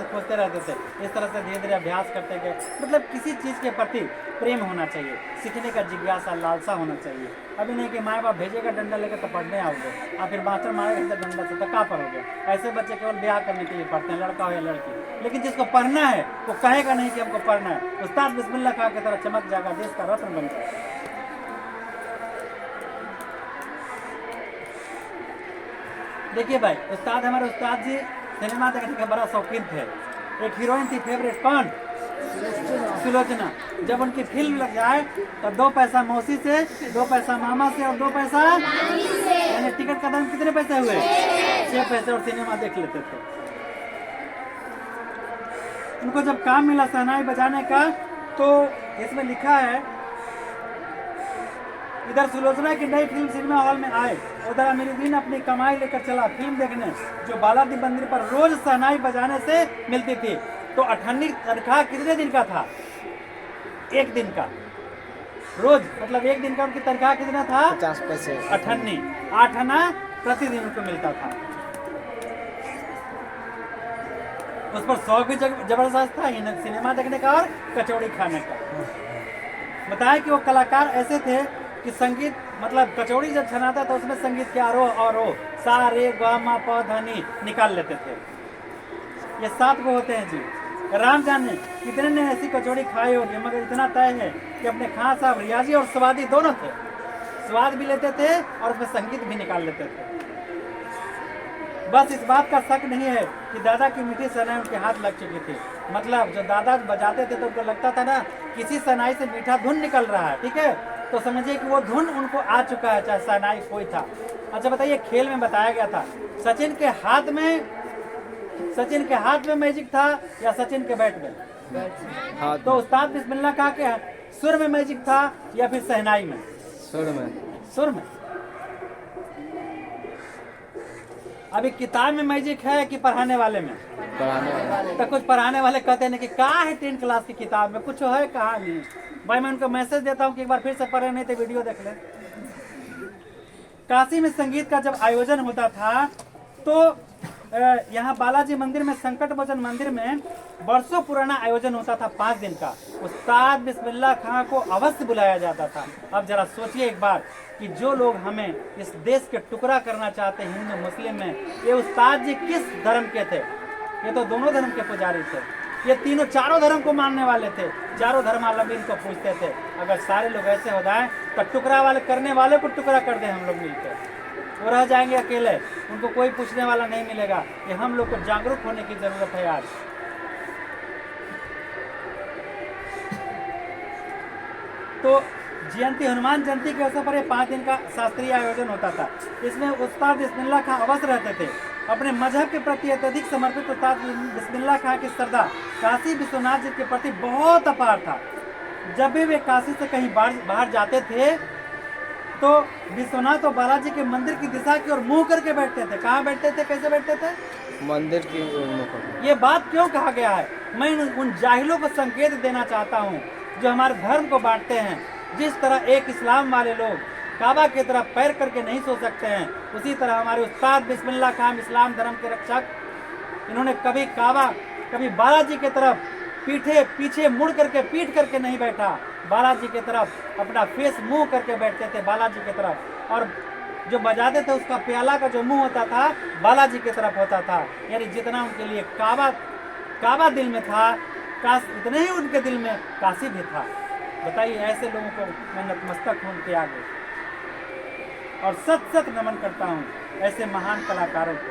थे। इस तरह से धीरे धीरे अभ्यास करते गए। मतलब किसी चीज़ के प्रति प्रेम होना चाहिए, सीखने का जिज्ञासा लालसा होना चाहिए। अभी नहीं कि माँ बाप भेजेगा डंडा लेकर तो पढ़ने आओगे, और फिर मास्टर मारेगा डंडा से तो कहाँ पढ़ोगे। ऐसे बच्चे केवल ब्याह करने के लिए पढ़ते हैं, लड़का हो या लड़की। लेकिन जिसको पढ़ना है वो कहेगा नहीं कि हमको पढ़ना है। उस्ताद बिस्मिल्लाह खां की तरह चमक जाएगा, देश का रत्न बन जाएगा। देखिए भाई, उस्ताद हमारे उस्ताद जी सिनेमा देखने के बड़ा शौकीन थे। एक हीरोइन थी फेवरेट, कौन? सुलोचना। जब उनकी फिल्म लग जाए तो 2 पैसा मौसी से, 2 पैसा मामा से और 2 पैसा यानी टिकट का दाम कितने पैसे हुए? 6 पैसे, और सिनेमा देख लेते थे। उनको जब काम मिला शहनाई बजाने का तो इसमें लिखा है, इधर सुलोचना की नई फिल्म सिनेमा हॉल में आए, उधर अमीरुद्दीन अपनी कमाई लेकर चला फिल्म देखने, जो बालादीप मंदिर पर रोज शहनाई बजाने से मिलती थी। तो अठन्नी तनख्वाह कितने दिन का था? 1 दिन का। रोज मतलब 1 दिन का उनकी तनख्वाह कितना था? 50 पैसे। अठन्नी, 8 आना प्रतिदिन उनको मिलता था। उस पर शौक भी जबरदस्त था, सिनेमा देखने का और कचौड़ी खाने का। बताया कि वो कलाकार ऐसे थे कि संगीत मतलब कचौड़ी जब छनाता था उसमें संगीत के आरोह अवरोह सा रे ग म प ध नि निकाल लेते थे। ये 7 गो होते हैं जी। राम जाने कितने ने ऐसी कचौड़ी खाई होगी, मगर इतना तय है कि अपने खां साहब रियाजी और स्वादी दोनों थे। स्वाद भी लेते थे और उसमें संगीत भी निकाल लेते थे। बस इस बात का शक नहीं है कि दादा की मीठी शहनाई उनके हाथ लग चुकी थी। मतलब जो दादा बजाते थे तो उनको लगता था ना किसी शहनाई से मीठा धुन निकल रहा है, ठीक है, तो समझिए कि वो धुन उनको आ चुका है, चाहे शहनाई कोई था। अच्छा बताइए, खेल में बताया गया था सचिन के हाथ में मैजिक था या सचिन के बैट में? तो उस्ताद बिस्मिल्लाह कहा कि सुर में मैजिक था या फिर शहनाई में? सुर में। अभी किताब में मैजिक है कि पढ़ाने वाले में? तो कुछ पढ़ाने वाले कहते हैं कि कहाँ है 10 क्लास की किताब में, कुछ है कहाँ नहीं। भाई मैं उनको मैसेज देता हूँ कि एक बार फिर से पढ़े, नहीं तो वीडियो देख ले। काशी में संगीत का जब आयोजन होता था तो यहाँ बालाजी मंदिर में, संकट मोचन मंदिर में बरसों पुराना आयोजन होता था 5 दिन का। उस्ताद बिस्मिल्लाह खां को अवश्य बुलाया जाता था। अब जरा सोचिए एक बार कि जो लोग हमें इस देश के टुकड़ा करना चाहते हैं, हिंदू मुस्लिम में, ये उस्ताद जी किस धर्म के थे? ये तो दोनों धर्म के पुजारी थे। ये तीनों चारों धर्म को मानने वाले थे, चारों धर्मावलंबी को पूछते थे। अगर सारे लोग ऐसे हो जाए तो टुकड़ा वाले करने वाले को टुकड़ा कर दें हम लोग मिलकर, वो रह जाएंगे अकेले, उनको कोई पूछने वाला नहीं मिलेगा। ये हम लोग को जागरूक होने की जरूरत है आज। तो जयंती, हनुमान जयंती के अवसर पर ये 5 दिन का शास्त्रीय आयोजन होता था। इसमें उस्ताद बिस्मिल्लाह खां अवश्य रहते थे। अपने मजहब के प्रति अत्यधिक समर्पित उस्ताद बिस्मिल्लाह खां की श्रद्धा काशी विश्वनाथ जी के प्रति बहुत अपार था। जब भी वे काशी से कहीं बाहर जाते थे तो विश्वनाथ और बालाजी के मंदिर की दिशा की ओर मुंह करके बैठते थे। कहाँ बैठते थे, कैसे बैठते थे? मंदिर की ओर। ये बात क्यों कहा गया है? मैं उन जाहिलों को संकेत देना चाहता हूँ जो हमारे धर्म को बांटते हैं। जिस तरह एक इस्लाम वाले लोग काबा की तरफ पैर करके नहीं सो सकते हैं, उसी तरह हमारे उस्ताद बिस्मिल्लाह खां इस्लाम धर्म के रक्षक, इन्होंने कभी काबा, कभी बालाजी की तरफ पीछे मुड़ करके पीठ करके नहीं बैठा। बालाजी की तरफ अपना फेस मुंह करके बैठते थे, बालाजी की तरफ। और जो बजाते थे उसका प्याला का जो मुंह होता था बालाजी की तरफ होता था। यानी जितना उनके लिए काबा दिल में था, उतने ही उनके दिल में काशी भी था। बताइए, ऐसे लोगों को मैं नतमस्तक हूं उनके आगे और सत नमन करता हूं ऐसे महान कलाकारों को।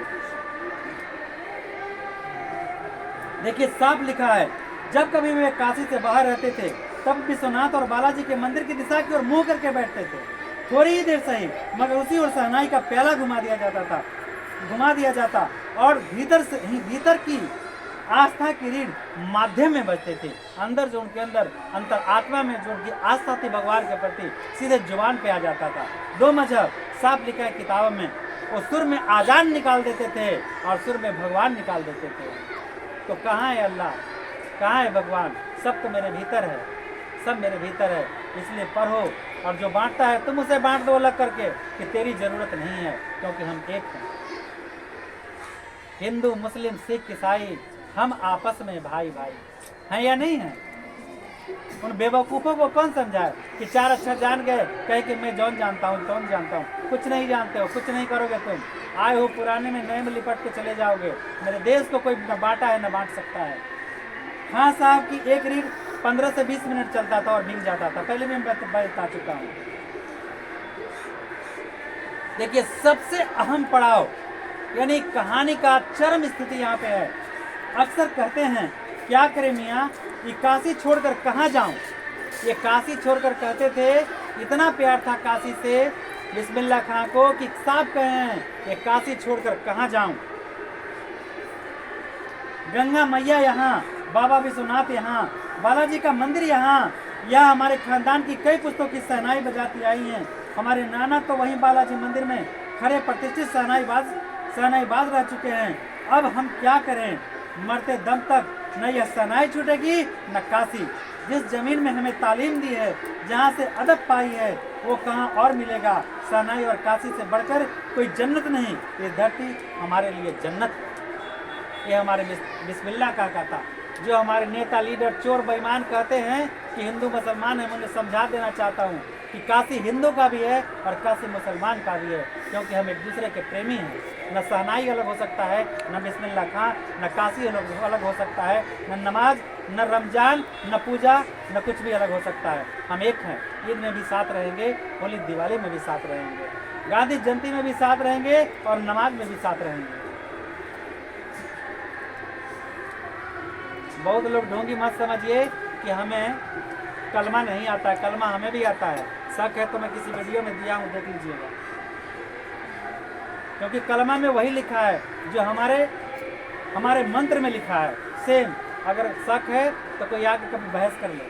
देखिए साफ लिखा है, जब कभी वे काशी से बाहर रहते थे तब विश्वनाथ और बालाजी के मंदिर की दिशा की ओर मुंह करके बैठते थे। थोड़ी ही देर सही, मगर उसी ओर शहनाई का प्याला घुमा दिया जाता और भीतर की आस्था की रीढ़ माध्यम में बजते थे। अंदर जो उनके अंदर अंतर आत्मा में जो उनकी आस्था थी भगवान के प्रति, सीधे जुबान पे आ जाता था। 2 मजहब साफ लिखा है किताबों में, वो सुर में आजान निकाल देते थे और सुर में भगवान निकाल देते थे। तो कहाँ है अल्लाह, कहाँ है भगवान? सब तो मेरे भीतर है, सब मेरे भीतर है। इसलिए पढ़ो, और जो बांटता है तुम उसे बांट दो अलग करके कि तेरी जरूरत नहीं है, क्योंकि हम एक हैं। हिंदू, मुस्लिम, सिख, ईसाई, हम आपस में भाई हैं या नहीं है? उन बेवकूफ़ों को कौन समझाए कि 4 अक्षर जान गए, कहे कि मैं जौन जानता हूँ। कुछ नहीं जानते हो, कुछ नहीं करोगे तुम। आए हो पुराने में, नए में लिपट के चले जाओगे। मेरे देश को कोई न बांटा है न बांट सकता है। खां साहब की एक रीढ़ 15 से 20 मिनट चलता था और बिक जाता था। पहले भी मैं बता चुका हूँ। देखिए सबसे अहम पड़ाव यानी कहानी का चरम स्थिति यहाँ पे है। अक्सर कहते हैं क्या करें मियाँ, ये काशी छोड़कर कहाँ जाऊँ? ये काशी छोड़कर कहते थे, इतना प्यार था काशी से बिस्मिल्लाह खां को कि साफ कहे हैं ये काशी छोड़कर कहाँ जाऊँ। गंगा मैया यहाँ, बाबा विश्वनाथ यहाँ, बालाजी का मंदिर यहाँ हमारे खानदान की कई पुस्तकों की शहनाई बजाती आई हैं। हमारे नाना तो वहीं बालाजी मंदिर में खड़े प्रतिष्ठित शहनाईबाज रह चुके हैं। अब हम क्या करें? मरते दम तक न यह शहनाई छूटेगी न काशी। जिस जमीन में हमें तालीम दी है, जहाँ से अदब पाई है, वो कहाँ और मिलेगा। शहनाई और काशी से बढ़कर कोई जन्नत नहीं। ये धरती हमारे लिए जन्नत है। ये हमारे बिस्मिल्लाह का कहता। जो हमारे नेता, लीडर, चोर, बेईमान कहते हैं कि हिंदू मुसलमान है, मैं उन्हें समझा देना चाहता हूँ कि काशी हिंदू का भी है और काशी मुसलमान का भी है, क्योंकि हम एक दूसरे के प्रेमी हैं। न शहनाई अलग हो सकता है, न बिस्मिल्लाह खां, न काशी अलग हो सकता है, न नमाज, न रमजान, न पूजा, न कुछ भी अलग हो सकता है। हम एक हैं। ईद में भी साथ रहेंगे, होली दिवाली में भी साथ रहेंगे, गांधी जयंती में भी साथ रहेंगे और नमाज में भी साथ रहेंगे। बहुत लोग ढोंगी मत समझिए कि हमें कलमा नहीं आता है, कलमा हमें भी आता है। शक है तो मैं किसी वीडियो में दिया हूँ, देख लीजिएगा। क्योंकि कलमा में वही लिखा है जो हमारे मंत्र में लिखा है, सेम। अगर शक है तो कोई आके कभी बहस कर ले।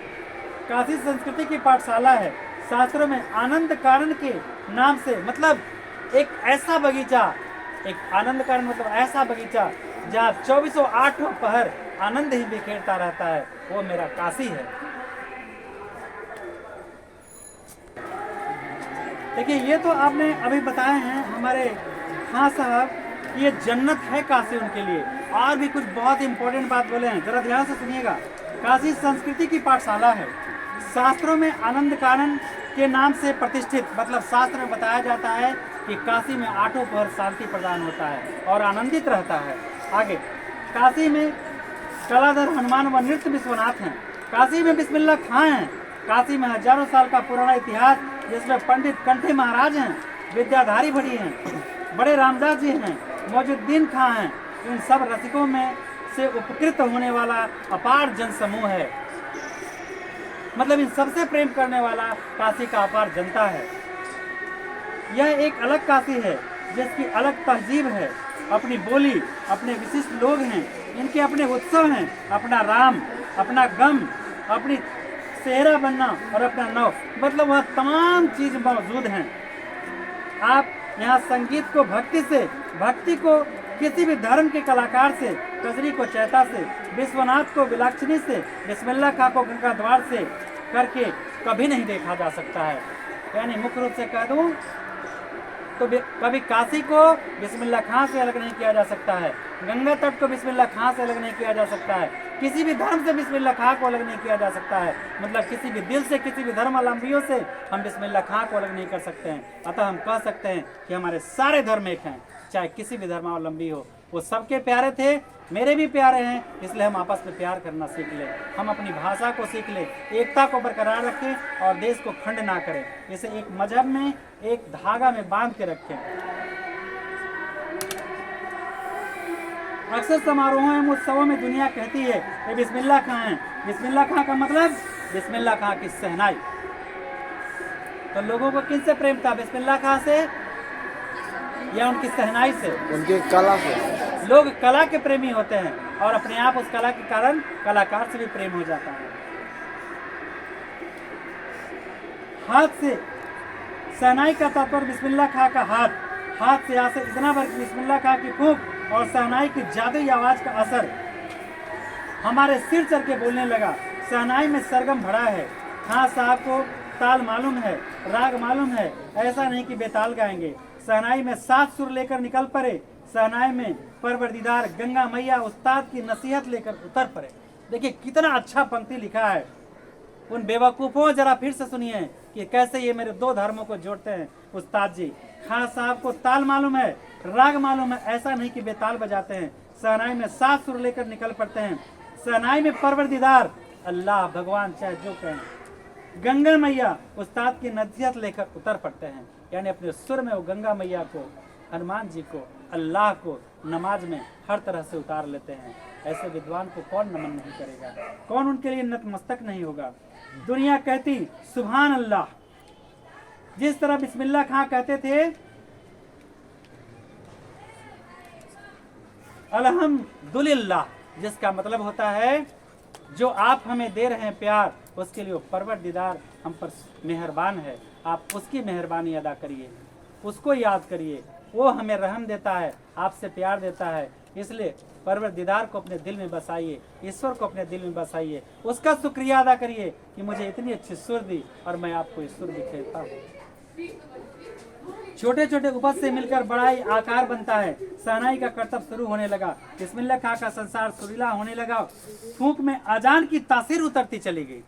काशी संस्कृति की पाठशाला है। शास्त्रों में आनंद कारण के नाम से मतलब एक ऐसा बगीचा, एक आनंद कारण मतलब ऐसा बगीचा जहाँ 24/8 पहर आनंद ही बिखेरता रहता है, वो मेरा काशी है। देखिए, ये तो आपने अभी बताए हैं हमारे खां साहब, ये जन्नत है काशी उनके लिए। और भी कुछ बहुत इंपॉर्टेंट बात बोले हैं, जरा ध्यान से सुनिएगा। काशी संस्कृति की पाठशाला है। शास्त्रों में आनंद कारण के नाम से प्रतिष्ठित, मतलब शास्त्र में बताया जाता है कि काशी में 8 पहर शांति प्रदान होता है और आनंदित रहता है। आगे, काशी में कलाधर हनुमान व नृत्य विश्वनाथ हैं। काशी में बिस्मिल्लाह खां हैं। काशी में हजारों साल का पुराना इतिहास, जिसमें पंडित कंठे महाराज हैं, विद्याधारी भड़ी हैं, बड़े रामदास जी हैं, मौजुद्दीन खां हैं। इन सब रसिकों में से उपकृत होने वाला अपार जन समूह है। मतलब इन सबसे प्रेम करने वाला काशी का अपार जनता है। यह एक अलग काशी है जिसकी अलग तहजीब है, अपनी बोली, अपने विशिष्ट लोग हैं, इनके अपने उत्सव हैं, अपना राम, अपना गम, अपनी सेहरा बनना और अपना नौ, मतलब वह तमाम चीज मौजूद हैं। आप यहाँ संगीत को भक्ति से, भक्ति को किसी भी धर्म के कलाकार से, कजरी को चैता से, विश्वनाथ को विलाक्षणी से, बिस्मिल्लाह खां को गंगा द्वार से करके कभी नहीं देखा जा सकता है। यानी मुख्य रूप से कह दूं तो कभी काशी को बिस्मिल्लाह खां से अलग नहीं किया जा सकता है, गंगा तट को बिस्मिल्लाह खां से अलग नहीं किया जा सकता है, किसी भी धर्म से बिस्मिल्लाह खां को अलग नहीं किया जा सकता है। मतलब किसी भी दिल से, किसी भी धर्मावलंबियों से हम बिस्मिल्लाह खां को अलग नहीं कर सकते हैं। अतः हम कह सकते हैं कि हमारे सारे धर्म एक हैं, चाहे किसी भी धर्मावलंबी हो। वो सबके प्यारे थे, मेरे भी प्यारे हैं, इसलिए हम आपस में प्यार करना सीख लें, हम अपनी भाषा को सीख लें, एकता को बरकरार रखें और देश को खंड ना करें। इसे एक मजहब में, एक धागा में बांध के रखें। अक्सर समारोहों एवं उत्सवों में दुनिया कहती है ये बिस्मिल्लाह खां हैं। बिस्मिल्लाह खां का मतलब बिस्मिल्लाह खां की सहनाई। तो लोगों को किनसे प्रेम था, बिस्मिल्लाह खां से या उनकी सहनाई से, उनके कला से? लोग कला के प्रेमी होते हैं और अपने आप उस कला के कारण कलाकार से भी प्रेम हो जाता है। हाथ से सहनाई का तात्पर्य बिस्मिल्लाह खां का हाथ, हाथ से यहाँ से इतना भर बिस्मिल्लाह खां की फूंक और सहनाई की जादुई आवाज का असर हमारे सिर चढ़ के बोलने लगा। सहनाई में सरगम भरा है। खां साहब को ताल मालूम है, राग मालूम है, ऐसा नहीं कि बेताल गाएंगे। सहनाई में 7 सुर लेकर निकल पड़े। सहनाई में परवरदिगार गंगा मैया उस्ताद की नसीहत लेकर उतर पड़े। देखिए कितना अच्छा पंक्ति लिखा है। उन बेवकूफ़ों जरा फिर से सुनिए कि कैसे ये मेरे 2 धर्मों को जोड़ते हैं उस्ताद जी। खां साहब को ताल मालूम है, राग मालूम है, ऐसा नहीं कि बेताल बजाते हैं। सहनाई में 7 सुर लेकर निकल पड़ते हैं। सहनाई में परवरदिगार अल्लाह भगवान चाहे जो कहें, गंगा मैया उस्ताद की नसीहत लेकर उतर पड़ते हैं। यानी अपने सुर में वो गंगा मैया को, हनुमान जी को, अल्लाह को नमाज में हर तरह से उतार लेते हैं। ऐसे विद्वान को कौन नमन नहीं करेगा, कौन उनके लिए नतमस्तक नहीं होगा। दुनिया कहती सुभान अल्लाह, जिस तरह बिस्मिल्लाह खां कहते थे अल्हम्दुलिल्लाह, जिसका मतलब होता है जो आप हमें दे रहे हैं प्यार, उसके लिए वो परवरदिगार हम पर मेहरबान है। आप उसकी मेहरबानी अदा करिए, उसको याद करिए। वो हमें रहम देता है, आपसे प्यार देता है। इसलिए परवरदिगार को अपने दिल में बसाइए, ईश्वर को अपने दिल में बसाइए, उसका शुक्रिया अदा करिए कि मुझे इतनी अच्छी सुर दी और मैं आपको इस सुर बिखेरता हूँ। छोटे छोटे उपज से मिलकर बड़ा ही आकार बनता है। सहनाई का करतब शुरू होने लगा। बिस्मिल्लाह खां का संसार सुरीला होने लगा। फूंक में अजान की तासीर उतरती चली गई।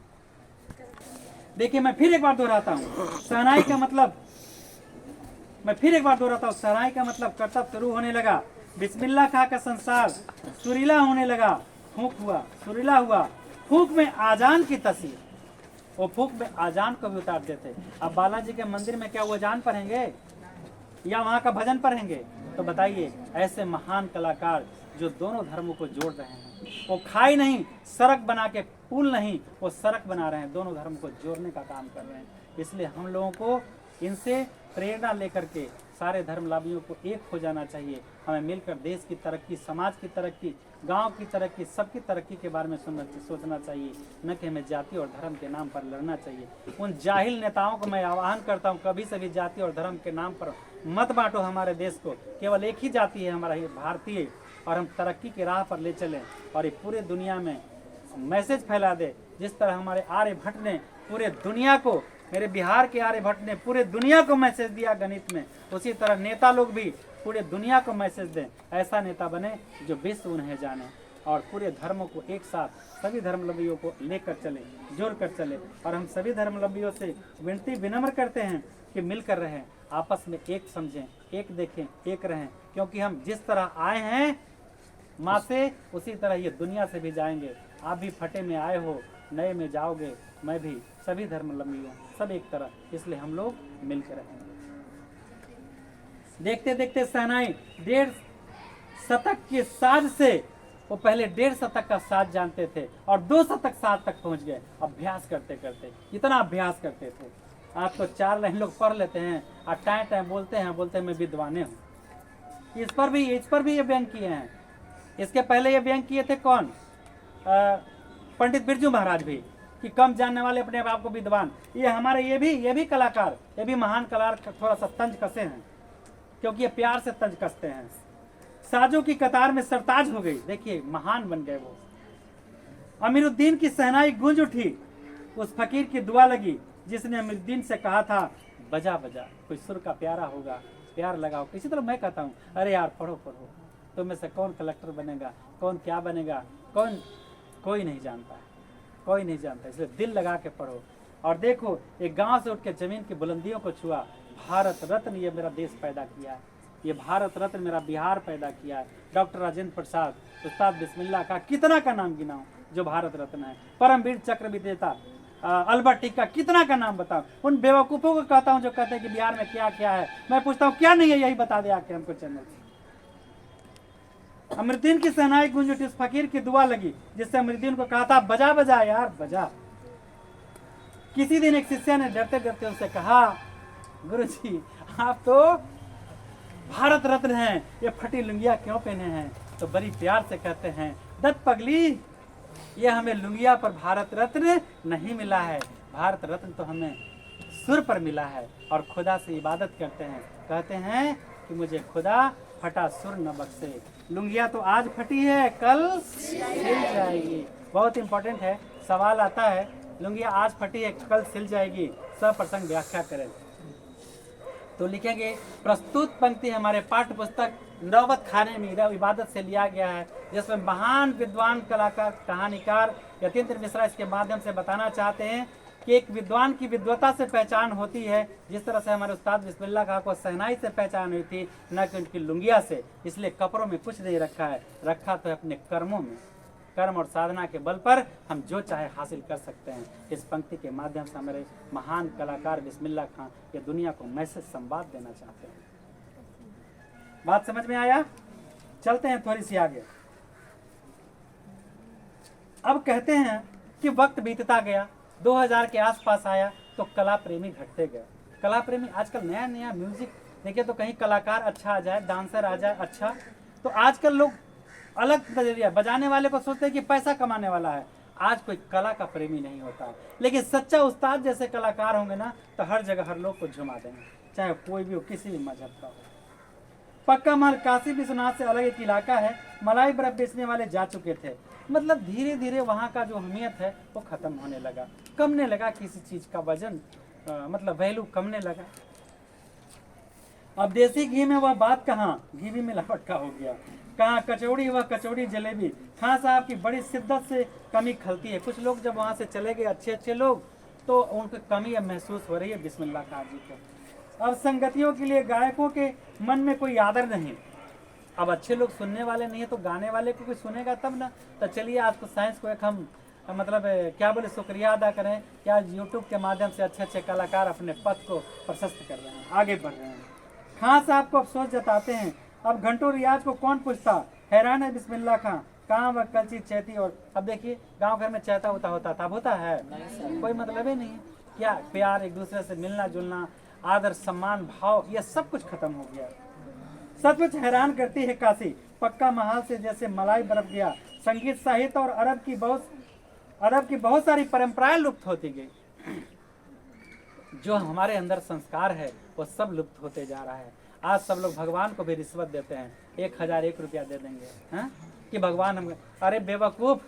देखिए मैं फिर एक बार दोहराता हूँ, शहनाई का मतलब, मैं फिर एक बार दोहराता हूँ, शहनाई का मतलब करतब शुरू होने लगा, बिस्मिल्लाह खा का संसार सुरीला होने लगा, फूंक हुआ, सुरीला हुआ, फूंक में आजान की तस्वीर, वो फूंक में आजान को भी उतारते थे। अब बालाजी के मंदिर में क्या वो अजान पढ़ेंगे या वहाँ का भजन पढ़ेंगे? तो बताइए, ऐसे महान कलाकार जो दोनों धर्मों को जोड़ रहे हैं, वो खाई नहीं सड़क बना के, पुल नहीं, वो सड़क बना रहे हैं, दोनों धर्म को जोड़ने का काम कर रहे हैं। इसलिए हम लोगों को इनसे प्रेरणा लेकर के सारे धर्मलाभियों को एक हो जाना चाहिए। हमें मिलकर देश की तरक्की, समाज की तरक्की, गांव की तरक्की, सबकी तरक्की के बारे में सोचना चाहिए, न कि हमें जाति और धर्म के नाम पर लड़ना चाहिए। उन जाहिल नेताओं को मैं आह्वान करता हूँ, कभी सभी जाति और धर्म के नाम पर मत बांटो हमारे देश को। केवल एक ही जाति है हमारा, भारतीय, और हम तरक्की की राह पर ले चलें और ये पूरे दुनिया में मैसेज फैला दे। जिस तरह हमारे आर्यभट्ट ने पूरे दुनिया को, मेरे बिहार के आर्यभट्ट ने पूरे दुनिया को मैसेज दिया गणित में, उसी तरह नेता लोग भी पूरे दुनिया को मैसेज दें। ऐसा नेता बने जो विश्व उन्हें जाने और पूरे धर्मों को एक साथ, सभी धर्मावलंबियों को लेकर चले, जोड़ कर चले। और हम सभी धर्मावलंबियों से विनती विनम्र करते हैं कि मिलकर रहें, आपस में एक समझें, एक देखें, एक रहें, क्योंकि हम जिस तरह आए हैं माँ से, उसी तरह ये दुनिया से भी जाएंगे। आप भी फटे में आए हो, नए में जाओगे, मैं भी, सभी धर्मावलंबी हूँ, सब एक तरह, इसलिए हम लोग मिलकर रहेंगे। देखते देखते शहनाई 1.5 शतक के साज से, वो पहले 1.5 शतक का साज जानते थे और 2 शतक साज तक पहुंच गए। अभ्यास करते करते, इतना अभ्यास करते थे। आज तो 4 लाइन लोग पढ़ लेते हैं और टाइम टाइम बोलते हैं मैं विद्वाने हूँ। इस पर भी ये व्यंग किए हैं। इसके पहले ये व्यंग किए थे कौन? पंडित बिरजू महाराज भी, कि कम जानने वाले अपने आप को विद्वान। ये हमारे ये भी कलाकार, ये भी महान कलाकार थोड़ा सा तंज कसे हैं, क्योंकि ये प्यार से तंज कसते हैं। साजों की कतार में सरताज हो गई, देखिए महान बन गए वो। अमीरुद्दीन की शहनाई गूंज उठी, उस फकीर की दुआ लगी जिसने अमीरुद्दीन से कहा था बजा बजा, कोई सुर का प्यारा होगा, प्यार लगाओ। इसी तरह मैं कहता हूँ, अरे यार पढ़ो पढ़ो, तुम में से कौन कलेक्टर बनेगा, कौन क्या बनेगा, कोई नहीं जानता है, कोई नहीं जानता। इसलिए दिल लगा के पढ़ो। और देखो, एक गांव से उठ के जमीन की बुलंदियों को छुआ। भारत रत्न ये मेरा देश पैदा किया है, ये भारत रत्न मेरा बिहार पैदा किया है। डॉक्टर राजेंद्र प्रसाद, उस्ताद बिस्मिल्लाह का कितना का नाम गिनाऊं जो भारत रत्न है। परमवीर चक्र विजेता अल्बर्ट टिक्का, कितना का नाम बताऊं। उन बेवकूफ़ों को कहता हूं जो कहते हैं कि बिहार में क्या क्या है, मैं पूछता हूं क्या नहीं है, यही बता दे आके हमको चैनल से। अमीरुद्दीन की शहनाई गूंज उठी, उस फकीर की दुआ लगी जिससे अमीरुद्दीन को कहा था बजा बजा यार बजा। किसी दिन एक शिष्य ने डरते डरते उनसे कहा, गुरुजी आप तो भारत रत्न हैं, ये फटी लुंगिया क्यों पहने हैं? तो बड़ी प्यार से कहते हैं, दत्त पगली, ये हमें लुंगिया पर भारत रत्न नहीं मिला है, भारत रत्न तो हमें सुर पर मिला है। और खुदा से इबादत करते हैं, कहते हैं कि मुझे खुदा फटा सुर न बख्शे। लुंगिया तो आज फटी है, कल सिल जाएगी। बहुत इंपॉर्टेंट है, सवाल आता है, लुंगिया आज फटी है, कल सिल जाएगी, सब प्रसंग व्याख्या करें। तो लिखेंगे, प्रस्तुत पंक्ति हमारे पाठ्य पुस्तक नौबत खाने में इबादत से लिया गया है, जिसमें महान विद्वान कलाकार कहानीकार यतीन्द्र मिश्रा इसके माध्यम से बताना चाहते हैं कि एक विद्वान की विद्वता से पहचान होती है, जिस तरह से हमारे उस्ताद बिस्मिल्लाह खां को शहनाई से पहचान हुई थी, न कि उनकी लुंगिया से। इसलिए कपड़ों में कुछ नहीं रखा है, रखा तो है अपने कर्मों में। कर्म और साधना के बल पर हम जो चाहे हासिल कर सकते हैं। इस पंक्ति के माध्यम से हमारे महान कलाकार बिस्मिल्लाह खां ये दुनिया को मैसेज संवाद देना चाहते हैं। बात समझ में आया? चलते हैं थोड़ी सी आगे। अब कहते हैं कि वक्त बीतता गया, 2000 के आसपास आया तो कला प्रेमी घटते गए। कला प्रेमी आजकल नया नया म्यूजिक देखिए, तो कहीं कलाकार अच्छा आ जाए, डांसर आ जाए अच्छा, तो आजकल लोग अलग नजरिया, बजाने वाले को सोचते हैं कि पैसा कमाने वाला है। आज कोई कला का प्रेमी नहीं होता है, लेकिन सच्चा उस्ताद जैसे कलाकार होंगे ना, तो हर जगह हर लोग को झुमा देंगे, चाहे कोई भी हो, किसी भी मजहब का हो। पक्का महल काशी विश्वनाथ से अलग एक इलाका है, मलाई बर्फ बेचने वाले जा चुके थे। मतलब धीरे धीरे वहाँ का जो अहमियत है वो खत्म होने लगा, कमने लगा, किसी चीज का वजन मतलब वैल्यू कमने लगा। अब देसी घी में वह बात कहाँ, घी भी मिलावट का हो गया। कहाँ कचौड़ी व कचौड़ी जलेबी, खां साहब की बड़ी शिद्दत से कमी खलती है। कुछ लोग जब वहाँ से चले गए, अच्छे अच्छे लोग, तो उनको कमी अब महसूस हो रही है बिस्मिल्लाह खां जी को। अब संगतियों के लिए गायकों के मन में कोई आदर नहीं। अब अच्छे लोग सुनने वाले नहीं है तो गाने वाले को कोई सुनेगा तब ना। तो चलिए आज को साइंस को एक हम मतलब क्या बोले शुक्रिया अदा करें कि आज यूट्यूब के माध्यम से अच्छे अच्छे कलाकार अपने पथ को प्रशस्त कर रहे हैं, आगे बढ़ रहे हैं। खां साहब को अफसोस जताते हैं, अब घंटों रियाज को कौन पूछता, हैरान है बिस्मिल्लाह खां, कहाँ वह कलची चैती। और अब देखिए गांव घर में चैता होता था, अब होता है कोई मतलब ही नहीं है। क्या प्यार, एक दूसरे से मिलना जुलना, आदर सम्मान भाव, ये सब कुछ खत्म हो गया। सचमुच हैरान करती है काशी, पक्का महाल से जैसे मलाई बरफ गया। संगीत साहित्य और अरब की बहुत सारी परंपराएं लुप्त होती गई। जो हमारे अंदर संस्कार है वो सब लुप्त होते जा रहा है। आज सब लोग भगवान को भी रिश्वत देते हैं, 1001 रुपया दे देंगे हैं कि भगवान हम। अरे बेवकूफ,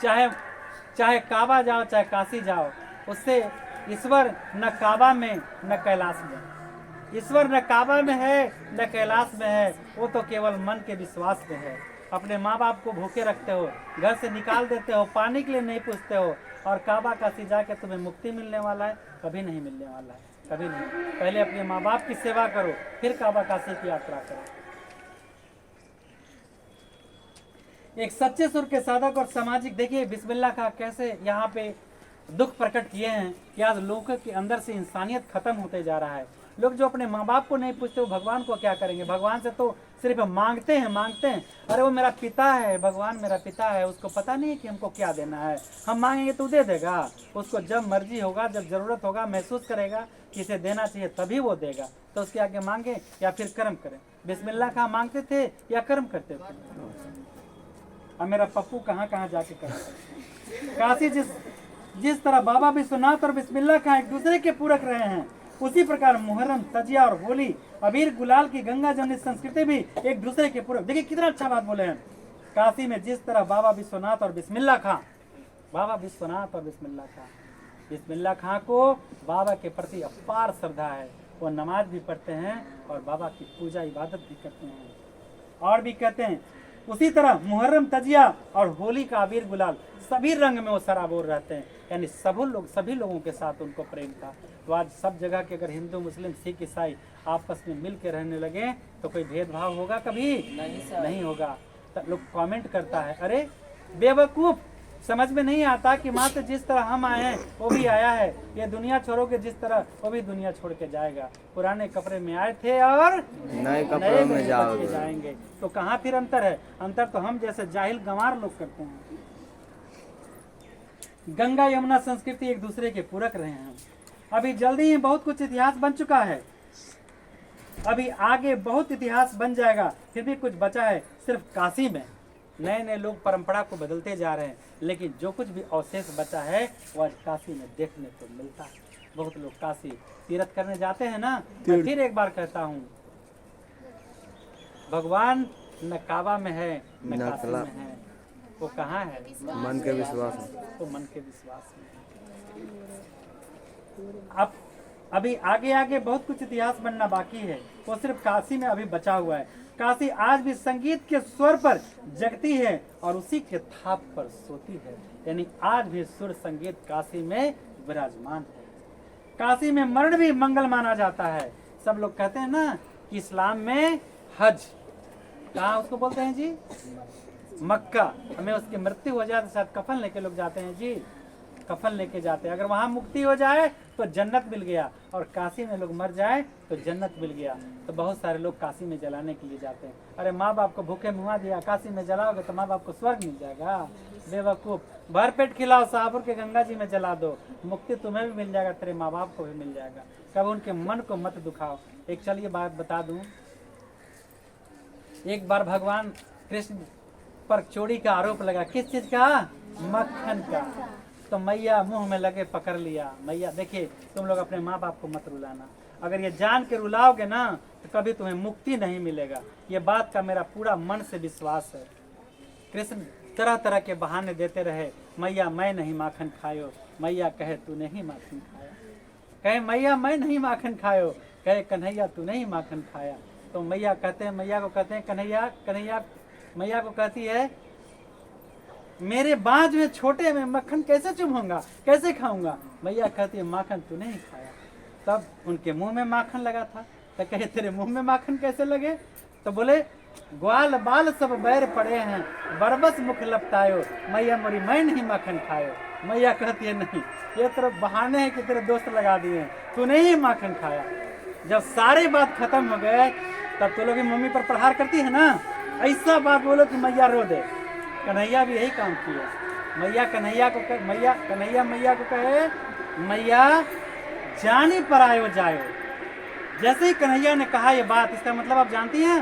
चाहे काबा जाओ चाहे काशी जाओ, उससे ईश्वर न काबा में न कैलाश में। ईश्वर न काबा में है न कैलाश में है, वो तो केवल मन के विश्वास में है। अपने माँ बाप को भूखे रखते हो, घर से निकाल देते हो, पानी के लिए नहीं पूछते हो, और काबा काशी जाके तुम्हें मुक्ति मिलने वाला है? कभी नहीं मिलने वाला है, कभी नहीं। पहले अपने माँ बाप की सेवा करो, फिर काबा काशी की यात्रा करो। एक सच्चे सुर के साधक और सामाजिक, देखिए बिस्मिल्लाह खां कैसे यहाँ पे दुख प्रकट किए हैं कि आज लोगों के अंदर से इंसानियत खत्म होते जा रहा है। लोग जो अपने माँ बाप को नहीं पूछते वो भगवान को क्या करेंगे? भगवान से तो सिर्फ मांगते हैं। अरे वो मेरा पिता है, भगवान मेरा पिता है, उसको पता नहीं है कि हमको क्या देना है। हम मांगेंगे तो दे देगा, उसको जब मर्जी होगा, जब जरूरत होगा, महसूस करेगा कि इसे देना चाहिए तभी वो देगा। तो उसके आगे मांगे या फिर कर्म करें। बिस्मिल्लाह खां मांगते थे या कर्म करते थे? अब मेरा पप्पू कहाँ कहाँ जाके कर। काशी जिस तरह बाबा विश्वनाथ और बिस्मिल्लाह खां एक दूसरे के पूरक रहे हैं, उसी प्रकार मुहर्रम, तजिया और होली, अबीर गुलाल की गंगा जमुनी संस्कृति भी एक दूसरे के पूरक। देखिए कितना अच्छा बात बोले हैं। काशी में जिस तरह बाबा विश्वनाथ और बिस्मिल्लाह खां, बिस्मिल्लाह खां को बाबा के प्रति अपार श्रद्धा है। वो नमाज भी पढ़ते हैं और बाबा की पूजा इबादत भी करते हैं। और भी कहते हैं उसी तरह मुहर्रम, तजिया और होली का अबीर गुलाल, सभी रंग में वो सराबोर रहते हैं। यानी सभी लोगों के साथ उनको प्रेम था। तो आज सब जगह के अगर हिंदू, मुस्लिम, सिख, ईसाई आपस में मिल के रहने लगे तो कोई भेदभाव होगा? कभी नहीं होगा। तो लोग कमेंट करता है, अरे बेवकूफ, समझ में नहीं आता कि माँ से जिस तरह हम आए हैं वो भी आया है। ये दुनिया छोड़ोगे जिस तरह, वो भी दुनिया छोड़ के जाएगा। पुराने कपड़े में आए थे और नए कपड़े में जाएंगे। तो कहाँ फिर अंतर है? अंतर तो हम जैसे जाहिल गंवार लोग करते हैं। गंगा यमुना संस्कृति एक दूसरे के पूरक रहे हैं। अभी जल्दी ही बहुत कुछ इतिहास बन चुका है, अभी आगे बहुत इतिहास बन जाएगा। फिर भी कुछ बचा है सिर्फ काशी में। नए लोग परंपरा को बदलते जा रहे हैं, लेकिन जो कुछ भी अवशेष बचा है वो आज काशी में देखने को मिलता है। बहुत लोग काशी तीर्थ करने जाते हैं ना। मैं फिर एक बार कहता हूँ, भगवान न काबा में है न काशी में है, वो कहाँ है? मन के विश्वास में। वो मन के विश्वास में। अब अभी आगे बहुत कुछ इतिहास बनना बाकी है, वो सिर्फ काशी में अभी बचा हुआ है। काशी आज भी संगीत के स्वर पर जगती है और उसी के थाप पर सोती है। यानी आज भी सुर संगीत काशी में विराजमान है। काशी में मरण भी मंगल माना जाता है। सब लोग कहते हैं ना कि इस्लाम में हज, कहाँ उसको बोलते हैं जी? मक्का। हमें उसकी मृत्यु हो जाए तो शायद कफन लेके लोग जाते हैं जी, कफन लेके जाते हैं। अगर वहाँ मुक्ति हो जाए तो जन्नत मिल गया, और काशी में लोग मर जाए तो जन्नत मिल गया। तो बहुत सारे लोग काशी में जलाने के लिए जाते हैं। अरे माँ बाप को भूखे मुआ दिया, काशी में जलाओगे तो माँ बाप को स्वर्ग मिल जाएगा? बेवकूफ, भर पेट खिलाओ, शाहपुर के गंगा जी में जला दो, मुक्ति तुम्हें भी मिल जाएगा, तेरे माँ बाप को भी मिल जाएगा। कभी उनके मन को मत दुखाओ। एक चलिए बात बता दूं, एक बार भगवान कृष्ण पर चोरी का आरोप लगा। किस चीज का? मक्खन का। तो मैया मुंह में लगे पकड़ लिया। मैया देखिए, तुम लोग अपने माँ बाप को मत रुलाना। अगर ये जान के रुलाओगे ना तो कभी तुम्हें मुक्ति नहीं मिलेगा। ये बात का मेरा पूरा मन से विश्वास है। कृष्ण तरह तरह के बहाने देते रहे, मैया मैं नहीं माखन खायो, मैया कहे तू नहीं माखन खाया, कहे मैया मैं नहीं माखन खायो, कहे कन्हैया तू नहीं माखन खाया। तो मैया को कहते हैं कन्हैया, मैया को कहती है मेरे बाँझ में छोटे में मक्खन कैसे चुभूंगा, कैसे खाऊंगा। मैया कहती है माखन तू नहीं खाया। तब उनके मुंह में माखन लगा था। तो कहे तेरे मुंह में माखन कैसे लगे। तो बोले ग्वाल बाल सब बैर पड़े हैं, बरबस मुख लपटायो, मैया मोरी मैं नहीं माखन खायो। मैया कहती है नहीं, ये तेरे बहाने हैं कि तेरे दोस्त लगा दिए, तूने ही माखन खाया। जब सारे बात खत्म हो गए तब तो लोग मम्मी पर प्रहार करती है ना, ऐसा बात बोलो कि मैया रो दे। कन्हैया भी यही काम किया। मैया कन्हैया को कहे मैया जानी पर आयो जायो। जैसे ही कन्हैया ने कहा ये बात, इसका मतलब आप जानती हैं,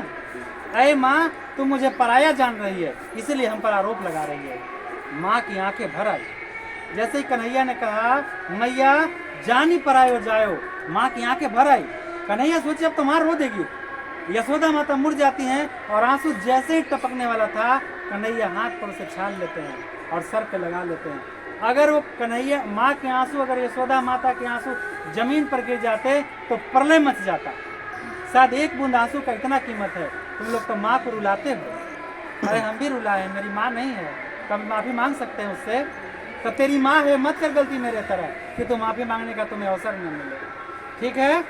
अरे माँ तुम मुझे पराया जान रही है, इसीलिए हम पर आरोप लगा रही है। माँ की आंखें भर आई। जैसे ही कन्हैया ने कहा मैया जानी पर आयो जायो, माँ की आंखें भर आई। कन्हैया सोचे अब तो माँ रो देगी। यशोदा माता मुड़ जाती हैं और आंसू जैसे ही टपकने वाला था, कन्हैया हाथ पर उसे छान लेते हैं और सर पे लगा लेते हैं। अगर वो कन्हैया माँ के आंसू, अगर यशोदा माता के आंसू जमीन पर गिर जाते तो प्रलय मच जाता। शायद एक बूंद आंसू का इतना कीमत है। तुम लोग तो माँ को रुलाते हो। अरे हम भी रुलाए, मेरी माँ नहीं है, कभी माफ़ी मांग सकते हैं उससे। तो तेरी माँ है, मत कर गलती मेरे तरह कि तो माफ़ी मांगने का तुम्हें अवसर न मिले। ठीक है,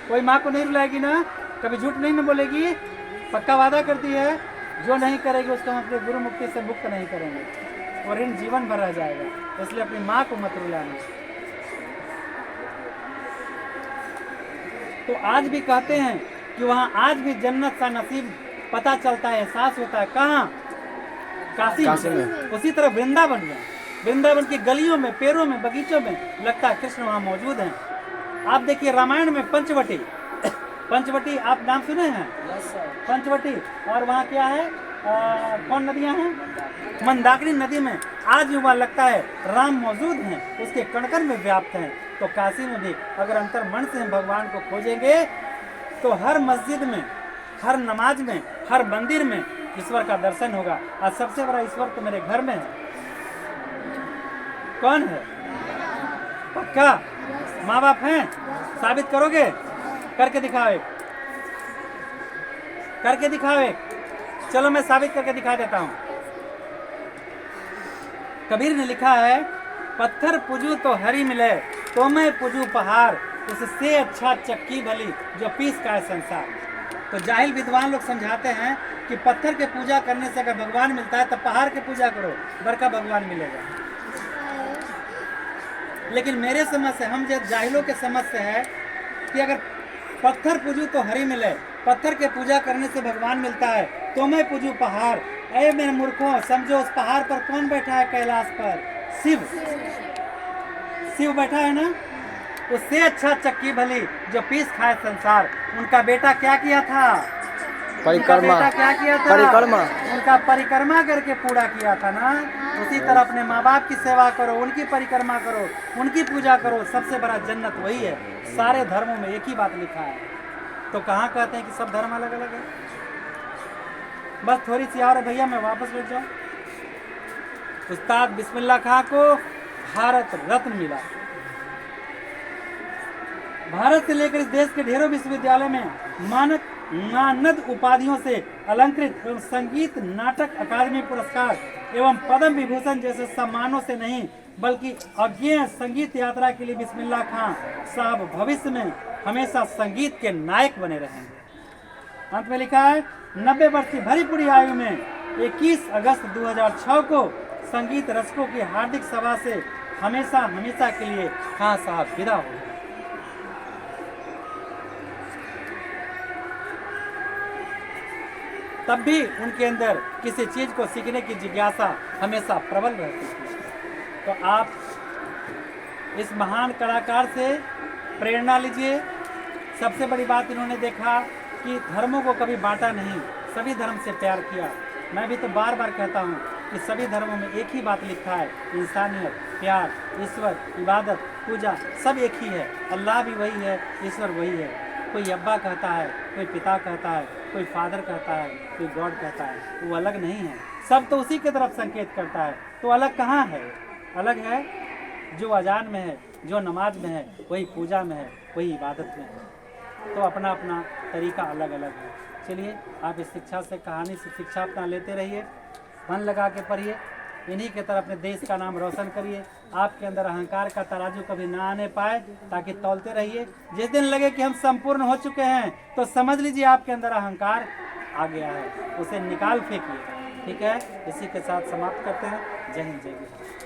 कोई माँ को नहीं रुलाएगी ना, कभी झूठ नहीं न बोलेगी, पक्का वादा करती है। जो नहीं करेगी उसको हम अपने गुरु मुक्ति से मुक्त नहीं करेंगे और इन जीवन भर रह जाएगा। इसलिए अपनी माँ को मत रुलाना। तो आज भी कहते हैं कि वहाँ आज भी जन्नत सा नसीब पता चलता है, एहसास होता है। कहाँ? काशी में। उसी तरह वृंदावन में, वृंदावन की गलियों में, पेड़ों में, बगीचों में लगता है कृष्ण वहाँ मौजूद हैं। आप देखिए रामायण में पंचवटी, पंचवटी आप नाम सुने हैं? पंचवटी। और वहाँ क्या है, कौन नदियाँ हैं? मंदाकिनी नदी में आज भी वहाँ लगता है राम मौजूद हैं, उसके कण-कण में व्याप्त हैं। तो काशी में भी अगर अंतर मन से हम भगवान को खोजेंगे तो हर मस्जिद में, हर नमाज में, हर मंदिर में ईश्वर का दर्शन होगा। और सबसे बड़ा ईश्वर तो मेरे घर में है। कौन है? पक्का? माँ बाप हैं? साबित करोगे? करके दिखाओ एक, करके दिखाओ एक। चलो मैं साबित करके दिखा देता हूँ। कबीर ने लिखा है, पत्थर पूजू तो हरी मिले, तो मैं पूजू पहाड़, उससे अच्छा चक्की भली जो पीस का है संसार। तो जाहिल विद्वान लोग समझाते हैं कि पत्थर के पूजा करने से अगर भगवान मिलता है तो पहाड़ के पूजा करो, बड़का भगवान मिलेगा। लेकिन मेरे समझ से, हम जो जाहिलों के समझ से है कि अगर पत्थर पूजू तो हरी मिले, पत्थर के पूजा करने से भगवान मिलता है, तो मैं पूजू पहाड़। अरे मेरे मूर्खों, समझो उस पहाड़ पर कौन बैठा है? कैलाश पर शिव, शिव बैठा है ना। उससे अच्छा चक्की भली जो पीस खाए संसार। उनका बेटा क्या किया था? परिक्रमा। क्या किया था? परिक्रमा। उनका परिक्रमा करके पूरा किया था ना। उसी तरह अपने माँ बाप की सेवा करो, उनकी परिक्रमा करो, उनकी पूजा करो। सबसे बड़ा जन्नत वही है। सारे धर्मों में एक ही बात लिखा है। तो कहाँ कहते हैं कि सब धर्म अलग अलग है? बस थोड़ी सी और भैया, मैं वापस बैठ जाऊँ। उस्ताद बिस्मिल्लाह खां को भारत रत्न मिला। भारत से लेकर इस देश के ढेरों विश्वविद्यालय में मानद उपाधियों से अलंकृत एवं संगीत नाटक अकादमी पुरस्कार एवं पद्म विभूषण जैसे सम्मानों से नहीं, बल्कि अज्ञेय संगीत यात्रा के लिए बिस्मिल्लाह खां साहब भविष्य में हमेशा संगीत के नायक बने रहेंगे। अंत में लिखा है, 90 वर्ष की भरी पूरी आयु में 21 अगस्त 2006 को संगीत रसिकों की हार्दिक सभा से हमेशा हमेशा के लिए खां साहब विदा हो गए। तब भी उनके अंदर किसी चीज को सीखने की जिज्ञासा हमेशा प्रबल रहती थी। तो आप इस महान कलाकार से प्रेरणा लीजिए। सबसे बड़ी बात इन्होंने देखा कि धर्मों को कभी बांटा नहीं, सभी धर्म से प्यार किया। मैं भी तो बार बार कहता हूँ कि सभी धर्मों में एक ही बात लिखा है, इंसानियत, प्यार, ईश्वर, इबादत, पूजा सब एक ही है। अल्लाह भी वही है, ईश्वर वही है। कोई अब्बा कहता है, कोई पिता कहता है, कोई फादर कहता है, कोई गॉड कहता है, वो अलग नहीं है। सब तो उसी की तरफ संकेत करता है। तो अलग कहाँ है? अलग है जो अजान में है, जो नमाज में है, वही पूजा में है, वही इबादत में है। तो अपना अपना तरीका अलग अलग है। चलिए आप इस शिक्षा से, कहानी से शिक्षा अपना लेते रहिए, मन लगा के पढ़िए। इन्हीं के तरफ अपने देश का नाम रोशन करिए। आपके अंदर अहंकार का तराजू कभी ना आने पाए, ताकि तौलते रहिए। जिस दिन लगे कि हम संपूर्ण हो चुके हैं तो समझ लीजिए आपके अंदर अहंकार आ गया है, उसे निकाल फेंकिए। ठीक है, इसी के साथ समाप्त करते हैं। जय हिंद, जय बिहार।